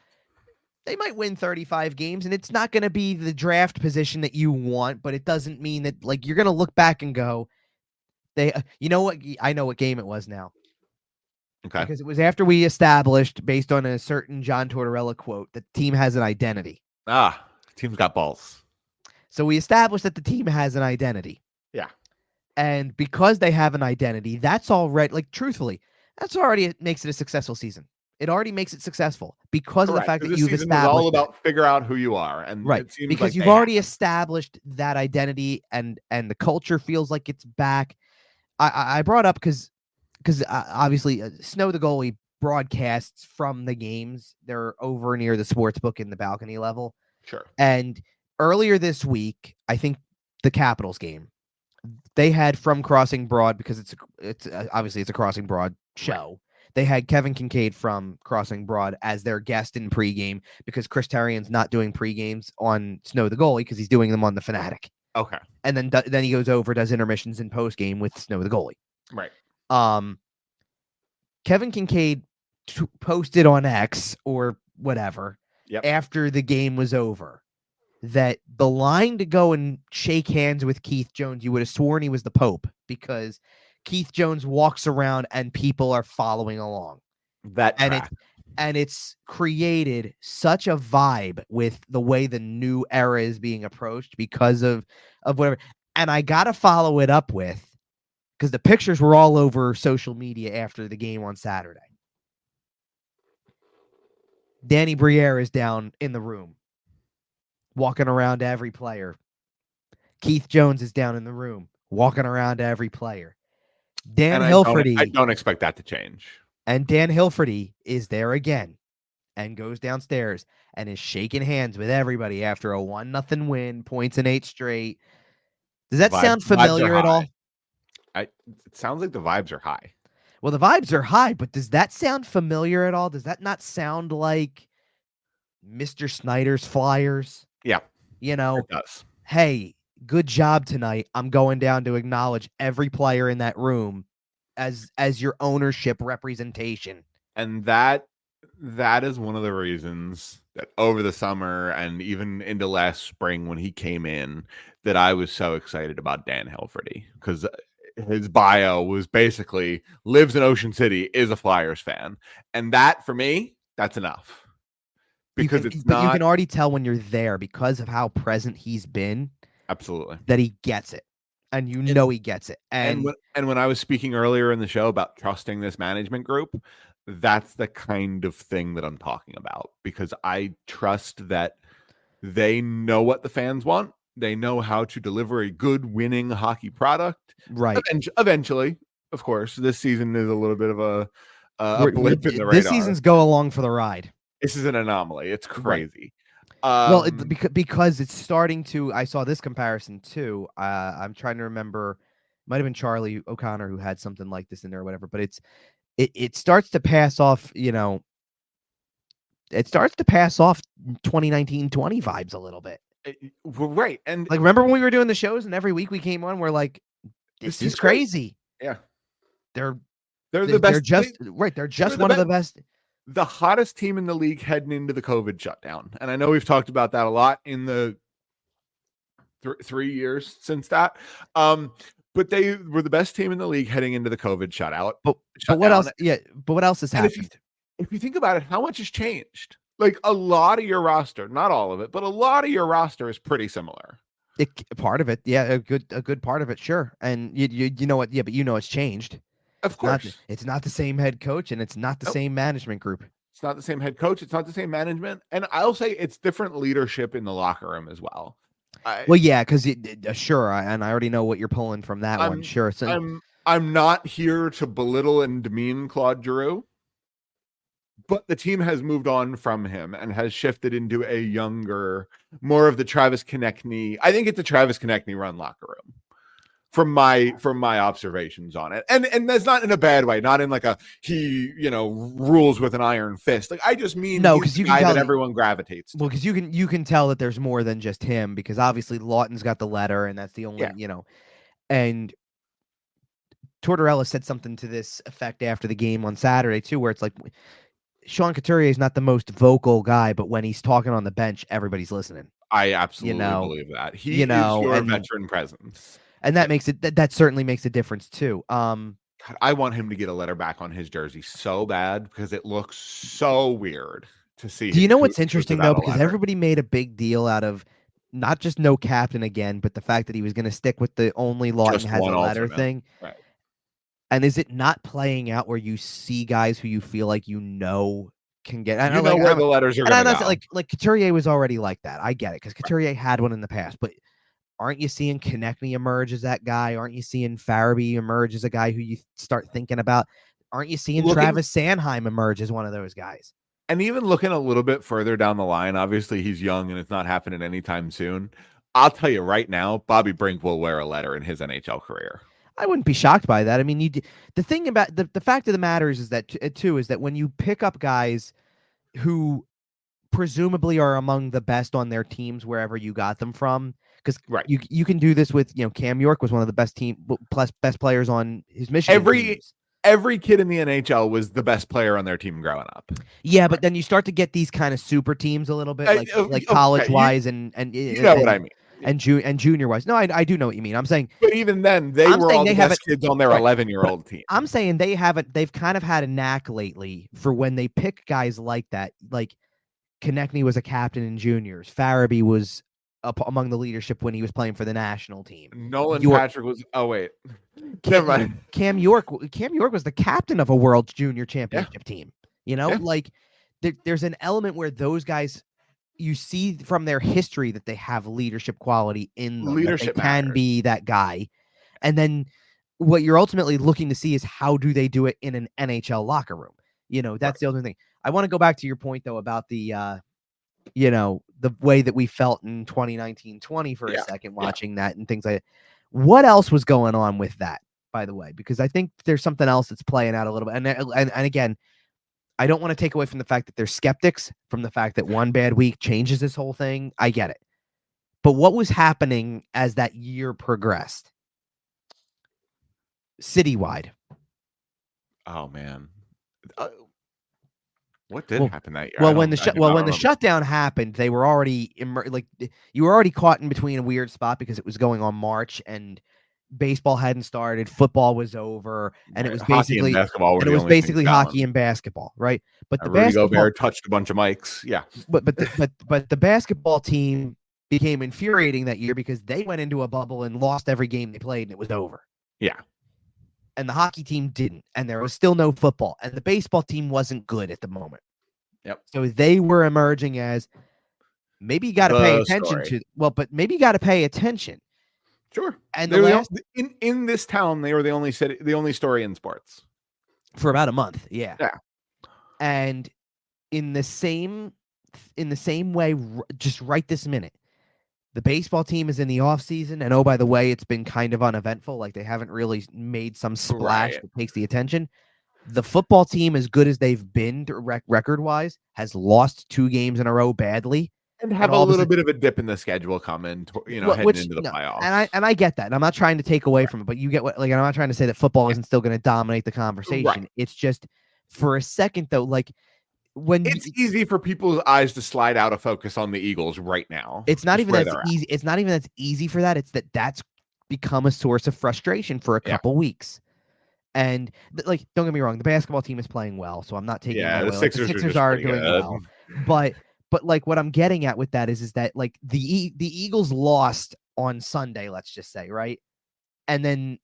they might win 35 games, and it's not going to be the draft position that you want, but it doesn't mean that like you're going to look back and go, you know what? I know what game it was now. Okay. Because it was after we established, based on a certain John Tortorella quote, that the team has an identity. Team's got balls. So we established that the team has an identity. Yeah. And because they have an identity, that's already, like, truthfully, that's already makes it a successful season. It already makes it successful because of the fact that you've established. It's all about figure out who you are, and right, it seems because like you've already established that identity, and the culture feels like it's back. I brought up because obviously Snow the goalie broadcasts from the games. They're over near the sports book in the balcony level. Sure. And earlier this week, I think the Capitals game, they had from Crossing Broad, because it's obviously it's a Crossing Broad show. Right. They had Kevin Kincaid from Crossing Broad as their guest in pregame because Chris Terrian's not doing pregames on Snow the goalie because he's doing them on the Fanatic. Okay. And then he goes over, does intermissions in postgame with Snow the goalie. Right. Kevin Kincaid posted on X or whatever after the game was over that the line to go and shake hands with Keith Jones, you would have sworn he was the Pope, because Keith Jones walks around and people are following along. And it's created such a vibe with the way the new era is being approached because of whatever. And I got to follow it up with, because the pictures were all over social media after the game on Saturday. Danny Briere is down in the room, walking around to every player. Keith Jones is down in the room, walking around to every player. Dan Hilferty. I don't expect that to change. And Dan Hilferty is there again and goes downstairs and is shaking hands with everybody after a 1-0 win, points in 8 straight. Does that sound familiar at all? It sounds like the vibes are high. Well, the vibes are high, but does that sound familiar at all? Does that not sound like Mr. Snyder's Flyers? Yeah. You know, it does. Hey, good job tonight. I'm going down to acknowledge every player in that room as your ownership representation. And that is one of the reasons that over the summer and even into last spring when he came in, that I was so excited about Dan Hilferty, because his bio was basically lives in Ocean City, is a Flyers fan. And that, for me, that's enough. Because you can already tell when you're there, because of how present he's been. Absolutely. That he gets it. And know he gets it. And when I was speaking earlier in the show about trusting this management group, that's the kind of thing that I'm talking about, because I trust that they know what the fans want. They know how to deliver a good winning hockey product. Right. Eventually, of course, this season is a little bit of a blip in the radar. This season's go along for the ride. This is an anomaly. It's crazy. Well, because it's starting to. I saw this comparison too. I'm trying to remember. Might have been Charlie O'Connor who had something like this in there or whatever. But it starts to pass off. You know, it starts to pass off 2019-20 vibes a little bit. Right. And like, remember when we were doing the shows and every week we came on, we're like, this is crazy. Yeah. They're the best. They're just one of the best. the hottest team in the league heading into the COVID shutdown. And I know we've talked about that a lot in the 3 years since that. But they were the best team in the league heading into the COVID shutout. But what else? Yeah, but what else has happened? If you think about it, how much has changed? Like a lot of your roster, not all of it, but a lot of your roster is pretty similar. Part of it, yeah, a good part of it, sure. And you know what? Yeah, but it's changed. Of course, it's not the same head coach, and it's not the same management group. It's not the same head coach. It's not the same management, and I'll say it's different leadership in the locker room as well. Well, yeah, because sure, and I already know what you're pulling from that one. Sure, so I'm not here to belittle and demean Claude Giroux, but the team has moved on from him and has shifted into a younger, more of the Travis Konechny. I think it's a Travis Konechny run locker room from my observations on it. And that's not in a bad way, not in like a he, rules with an iron fist. Like I just mean because you can tell that everyone gravitates to. Well, because you can tell that there's more than just him, because obviously Lawton's got the letter and that's the only, and Tortorella said something to this effect after the game on Saturday too, where it's like Sean Couturier is not the most vocal guy, but when he's talking on the bench, everybody's listening. I absolutely believe that. He is your veteran presence. And that makes it that certainly makes a difference too. God, I want him to get a letter back on his jersey so bad because it looks so weird to see. Do you know what's interesting though? Because everybody made a big deal out of not just no captain again, but the fact that he was going to stick with the only Lawton has a letter thing. Right. And is it not playing out where you see guys who you feel like can get? I know where the letters are going to go. Like Couturier was already like that. I get it because Couturier had one in the past, but aren't you seeing Konechny emerge as that guy? Aren't you seeing Farabee emerge as a guy who you start thinking about? Aren't you seeing Travis Sanheim emerge as one of those guys? And even looking a little bit further down the line, obviously he's young and it's not happening anytime soon. I'll tell you right now, Bobby Brink will wear a letter in his NHL career. I wouldn't be shocked by that. I mean, the thing about the fact of the matter is that when you pick up guys who presumably are among the best on their teams wherever you got them from, because you can do this with Cam York was one of the best players on his Michigan teams. Every kid in the NHL was the best player on their team growing up. Yeah, but then you start to get these kind of super teams a little bit, like college wise and you know what I mean. And junior wise. No, I do know what you mean. I'm saying, but even then, they were all the best kids on their 11-year-old team. I'm saying they've kind of had a knack lately for when they pick guys like that. Like Konechny was a captain in juniors. Farabee was among the leadership when he was playing for the national team. Nolan Patrick was. Oh wait, never mind. Cam York was the captain of a World Junior Championship team. Like there's an element where those guys, you see from their history that they have leadership quality in them. Leadership can be that guy. And then what you're ultimately looking to see is how do they do it in an NHL locker room? That's the other thing. I want to go back to your point though about the the way that we felt in 2019-20 for a second watching that and things like that. What else was going on with that, by the way? Because I think there's something else that's playing out a little bit. And again, I don't want to take away from the fact that there's skeptics from the fact that one bad week changes this whole thing. I get it. But what was happening as that year progressed? Citywide. Oh, man. What did happen that year? Well, when the shutdown happened, they were already you were already caught in between a weird spot because it was going on March and baseball hadn't started, football was over, and it was basically hockey and basketball, right? But the Rudy Gobert touched a bunch of mics, yeah. But the basketball team became infuriating that year because they went into a bubble and lost every game they played, and it was over. Yeah. And the hockey team didn't, and there was still no football, and the baseball team wasn't good at the moment. Yep. So they were emerging as maybe you got to pay attention to. Well, but maybe you got to pay attention. Sure. And in this town, they were the only story in sports for about a month. Yeah. Yeah. And in the same way, just right this minute, the baseball team is in the off season, and oh, by the way, it's been kind of uneventful. Like they haven't really made some splash that takes the attention. The football team, as good as they've been record wise, has lost 2 games in a row badly. And have a little bit of a dip in the schedule coming, heading into the playoffs. And I get that. And I'm not trying to take away from it, but you get what, I'm not trying to say that football isn't still going to dominate the conversation. Right. It's just for a second though, like it's easy for people's eyes to slide out of focus on the Eagles right now. It's not even that's easy. It's not even that's easy for that. It's that's become a source of frustration for a couple weeks. And like, don't get me wrong, the basketball team is playing well, so I'm not taking that away. Like, the Sixers are doing well, but like what I'm getting at with that is that like the Eagles lost on Sunday, let's just say, right? And then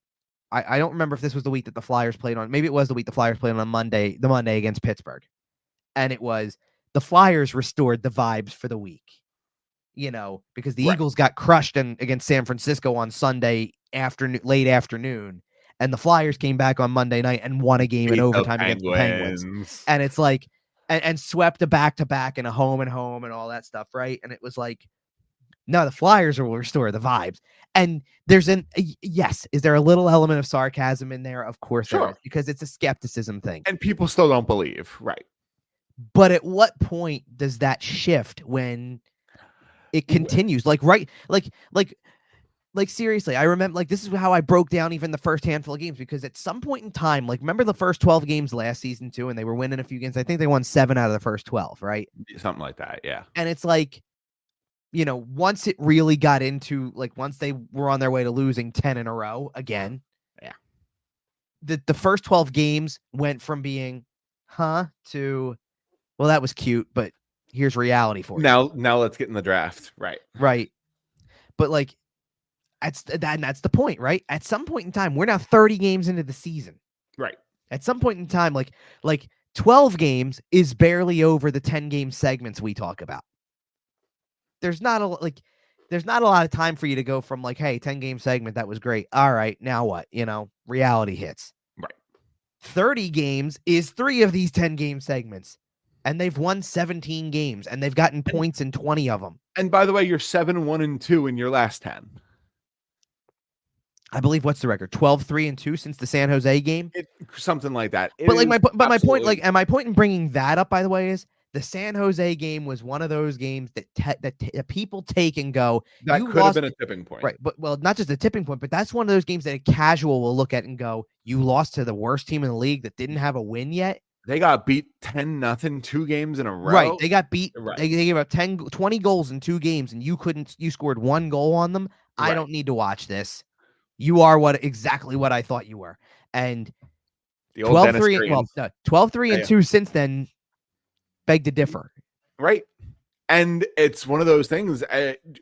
I don't remember if this was the week that the Flyers played on. Maybe it was the week the Flyers played on Monday, the Monday against Pittsburgh, and it was the Flyers restored the vibes for the week. You know, because the Eagles got crushed against San Francisco on Sunday afternoon, late afternoon, and the Flyers came back on Monday night and won a game in overtime against the Penguins. And it's like, and swept a back-to-back and a home and all that stuff, right? And it was like, no, the Flyers will restore the vibes. And there's yes, is there a little element of sarcasm in there? Of course there is, because it's a skepticism thing. And people still don't believe, right? But at what point does that shift when it continues? Like seriously, I remember, like, this is how I broke down even the first handful of games, because at some point in time, like, remember the first 12 games last season too, and they were winning a few games. I think they won 7 out of the first 12, right? Something like that, yeah. And it's like, you know, once it really got into, like, once they were on their way to losing 10 in a row again, the first 12 games went from being, to, well, that was cute, but here's reality for you. Now let's get in the draft, right? Right. But like, that's the point, right? At some point in time, we're now 30 games into the season. Right. At some point in time, like 12 games is barely over the 10 game segments we talk about. There's not a lot of time for you to go from like, hey, 10 game segment, that was great. All right, now what? You know, reality hits. Right. 30 games is 3 of these 10 game segments, and they've won 17 games, and they've gotten points in 20 of them. And by the way, you're 7-1-2 in your last 10. I believe, what's the record? 12-3-2 since the San Jose game, something like that. My point, like, and my point in bringing that up, by the way, is the San Jose game was one of those games that people take and go, that could have been a tipping point, right? But well, not just a tipping point, but that's one of those games that a casual will look at and go, you lost to the worst team in the league that didn't have a win yet. They got beat 10-0 2 games in a row. Right. They got beat. Right. They gave up 20 goals in 2 games, and you scored 1 goal on them. Right. I don't need to watch this. You are exactly what I thought you were. And the 12-3, well, 12-3-2 since then, beg to differ. Right. And it's one of those things,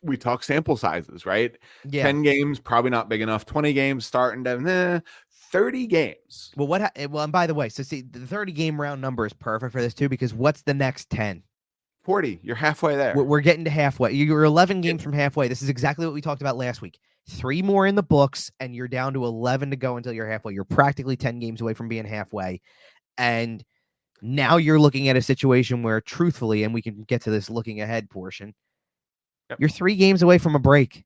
we talk sample sizes, right? Yeah. 10 games, probably not big enough. 20 games starting to 30 games. Well, and by the way, so see, the 30 game round number is perfect for this too, because what's the next 10? 40. You're halfway there. We're getting to halfway. You're 11 games from halfway. This is exactly what we talked about last week. 3 more in the books, and you're down to 11 to go until you're halfway. You're practically 10 games away from being halfway. And now you're looking at a situation where, truthfully, and we can get to this looking ahead portion, you're 3 games away from a break.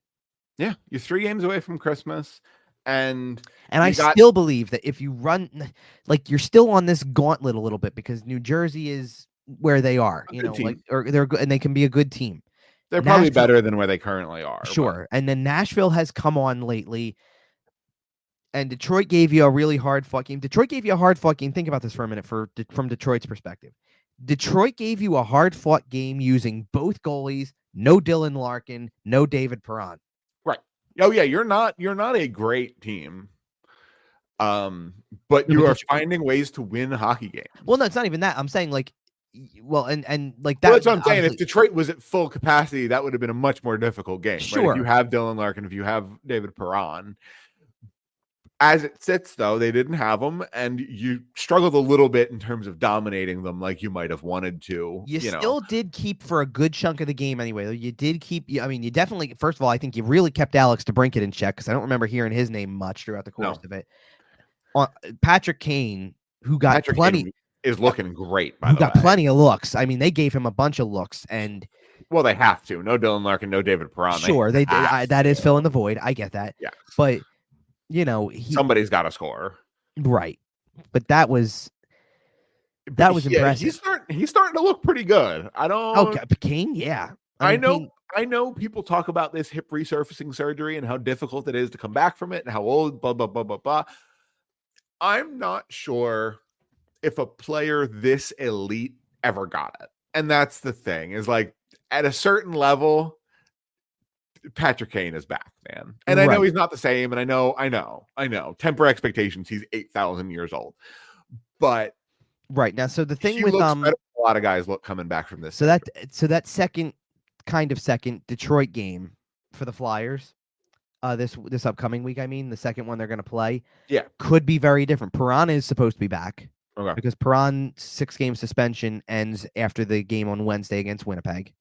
Yeah, you're 3 games away from Christmas. And I still believe that if you run, like, you're still on this gauntlet a little bit, because New Jersey is where they are, you know, like, or they're good, and they can be a good team. They're probably better than where they currently are. Sure. But. And then Nashville has come on lately, and Detroit gave you a really hard fought game. Think about this for a minute from Detroit's perspective. Detroit gave you a hard fought game using both goalies, no Dylan Larkin, no David Perron. Right. Oh yeah, you're not a great team. But you are finding ways to win hockey games. Well, no, it's not even that. I'm saying, like, well, and like that. Well, that's what I'm saying. If Detroit was at full capacity, that would have been a much more difficult game. Sure. Right? If you have Dylan Larkin, if you have David Perron. As it sits, though, they didn't have them, and you struggled a little bit in terms of dominating them like you might have wanted to. You still did keep for a good chunk of the game anyway. You did keep. I mean, you definitely. First of all, I think you really kept Alex DeBrincat in check, because I don't remember hearing his name much throughout the course of it. Patrick Kane, who got plenty, is looking great. Who got plenty of looks. I mean, they gave him a bunch of looks, and well, they have to. No Dylan Larkin, no David Perron. Sure, that is filling the void. I get that. Yeah, but. You know, somebody's got to score, right? But that was impressive. He's starting to look pretty good. King, yeah. I know people talk about this hip resurfacing surgery and how difficult it is to come back from it and how old, blah blah blah blah blah. I'm not sure if a player this elite ever got it. And that's the thing, is like at a certain level, Patrick Kane is back, man. And I know he's not the same, and I know. Temper expectations. He's 8,000 years old. But right now, so the thing with looks better than a lot of guys look coming back from this. So that second Detroit game for the Flyers, this upcoming week, I mean, the second one they're going to play, could be very different. Perron is supposed to be back, because Perron's 6-game suspension ends after the game on Wednesday against Winnipeg.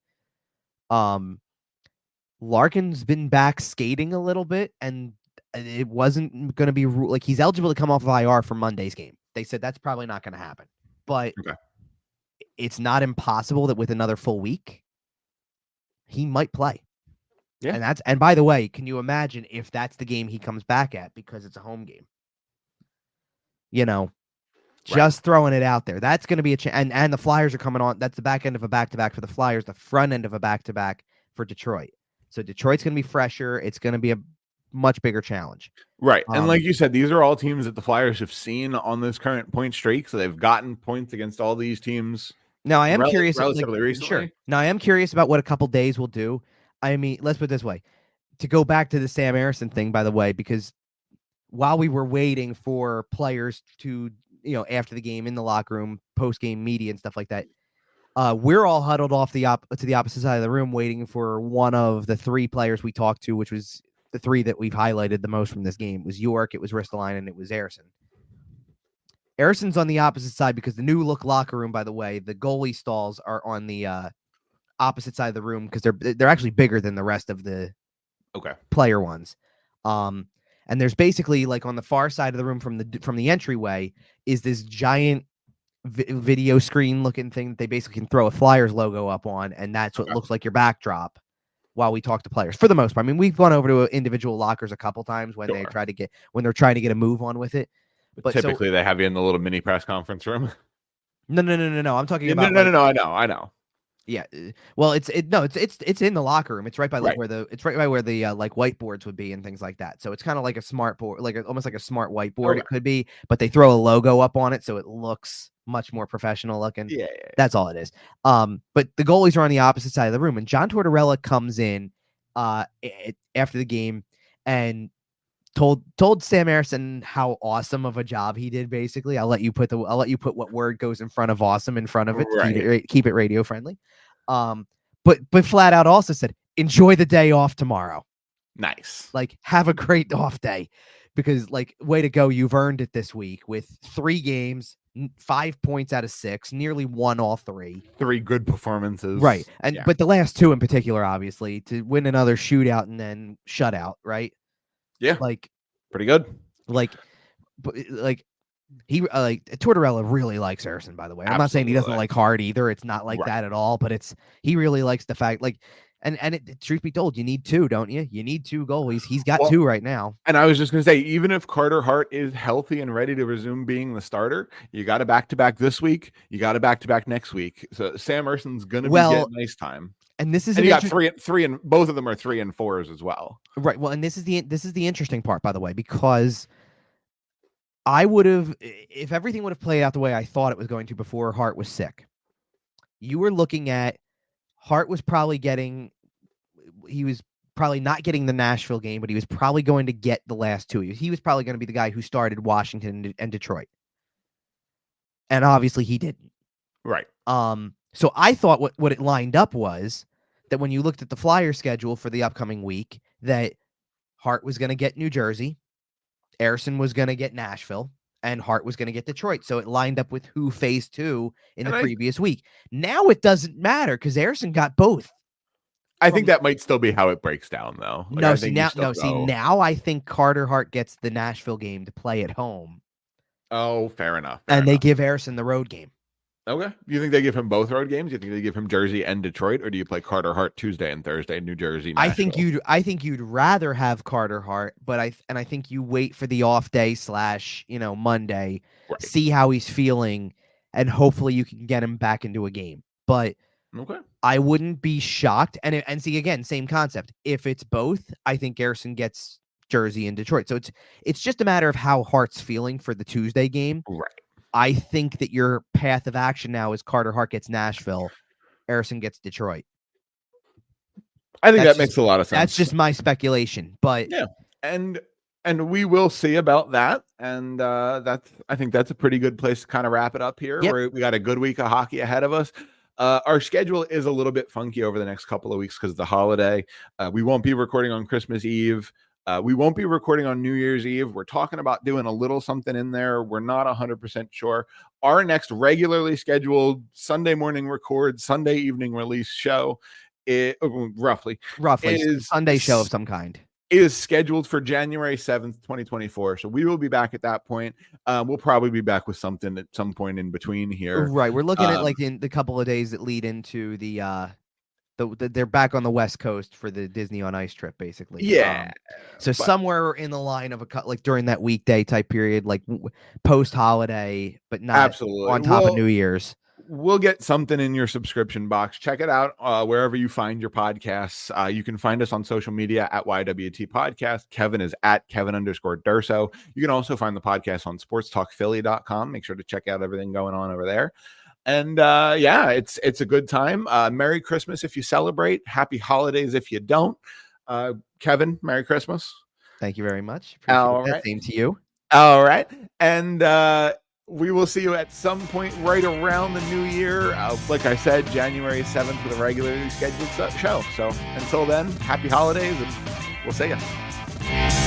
Larkin's been back skating a little bit, and it wasn't going to be like he's eligible to come off of IR for Monday's game. They said that's probably not going to happen, but it's not impossible that with another full week, he might play. Yeah. And by the way, can you imagine if that's the game he comes back at because it's a home game? Just throwing it out there. That's going to be a and the Flyers are coming on. That's the back end of a back-to-back for the Flyers, the front end of a back-to-back for Detroit. So Detroit's going to be fresher. It's going to be a much bigger challenge. Right. And like you said, these are all teams that the Flyers have seen on this current point streak. So they've gotten points against all these teams. Now, I am curious. Relatively recently. Sure. Now, I am curious about what a couple days will do. I mean, let's put it this way. To go back to the Sam Ersson thing, by the way, because while we were waiting for players to, after the game in the locker room, post-game media and stuff like that, we're all huddled off to the opposite side of the room waiting for one of the 3 players we talked to, which was the 3 that we've highlighted the most from this game. It was York, it was Ristolainen, and it was Ersson. Ersson's on the opposite side because the new look locker room, by the way, the goalie stalls are on the opposite side of the room because they're actually bigger than the rest of the player ones. And there's basically, like, on the far side of the room from the entryway is this giant video screen looking thing that they basically can throw a Flyers logo up on, and that's what looks like your backdrop while we talk to players for the most part. I mean, we've gone over to individual lockers a couple times when they're trying to get a move on with it. But typically they have you in the little mini press conference room. No. I'm talking about no. I know. Yeah. Well, it's in the locker room. It's right by where the like whiteboards would be and things like that. So it's kind of like a smart board, almost like a smart whiteboard. It could be, but they throw a logo up on it so it looks much more professional looking. Yeah. That's all it is. But the goalies are on the opposite side of the room, and John Tortorella comes in after the game and told Sam Ersson how awesome of a job he did. Basically, I'll let you put what word goes in front of awesome in front of it to keep it radio friendly. But flat out also said, enjoy the day off tomorrow. Nice. Like, have a great off day, because, like, way to go. You've earned it this week with 3 games, 5 points out of 6, nearly won all 3. 3 good performances. Right. But the last 2 in particular, obviously, to win another shootout and then shutout. Right. Yeah, like pretty good. He Tortorella really likes Ersson, by the way. I'm not saying he doesn't like Hart either. It's not like that at all. But he really likes the fact, truth be told, you need 2, don't you? You need 2 goalies. He's got 2 right now. And I was just going to say, even if Carter Hart is healthy and ready to resume being the starter, you got a back-to-back this week. You got a back-to-back next week. So Sam Ersson's going to be getting nice time. And this is you got 3 and both of them are 3 and 4s as well. Right. Well, and this is the interesting part, by the way, because I would have, if everything would have played out the way I thought it was going to before Hart was sick, you were looking at Hart was probably not getting the Nashville game, but he was probably going to get the last 2. He was probably going to be the guy who started Washington and Detroit. And obviously he didn't. Right. So I thought what it lined up was that when you looked at the Flyer schedule for the upcoming week, that Hart was going to get New Jersey, Ersson was going to get Nashville, and Hart was going to get Detroit. So it lined up with who phase 2 in the previous week. Now it doesn't matter because Ersson got both. I think that might still be how it breaks down, though. Now I think Carter Hart gets the Nashville game to play at home. Oh, fair enough. They give Ersson the road game. Okay. Do you think they give him both road games? Do you think they give him Jersey and Detroit, or do you play Carter Hart Tuesday and Thursday, New Jersey, Nashville? I think you'd rather have Carter Hart, but I think you wait for the off day / Monday, see how he's feeling, and hopefully you can get him back into a game. But I wouldn't be shocked. And see, again, same concept. If it's both, I think Ersson gets Jersey and Detroit. So it's just a matter of how Hart's feeling for the Tuesday game. Right. I think that your path of action now is Carter Hart gets Nashville, Ersson gets Detroit. I think that makes a lot of sense. That's just my speculation, but yeah, and we will see about that. And I think that's a pretty good place to kind of wrap it up here. Yep. We got a good week of hockey ahead of us. Our schedule is a little bit funky over the next couple of weeks because of the holiday. We won't be recording on Christmas Eve. We won't be recording on New Year's Eve. We're talking about doing a little something in there. We're not 100% sure. Our next regularly scheduled Sunday morning record, Sunday evening release show, roughly is Sunday show of some kind. Is scheduled for January 7th, 2024. So we will be back at that point. We'll probably be back with something at some point in between here. Right. We're looking at like in the couple of days that lead into they're back on the West Coast for the Disney on Ice trip, basically. Yeah. So somewhere in the line of like during that weekday type period, like post holiday, but not absolutely on top of New Year's. We'll get something in your subscription box. Check it out wherever you find your podcasts. You can find us on social media at YWT Podcast. Kevin is at Kevin_Durso. You can also find the podcast on sportstalkphilly.com. Make sure to check out everything going on over there. And it's a good time. Merry Christmas if you celebrate. Happy holidays if you don't. Kevin, Merry Christmas. Thank you very much. Appreciate that. Same to you. All right. And we will see you at some point right around the new year. Like I said, January 7th with a regularly scheduled show. So until then, happy holidays, and we'll see you.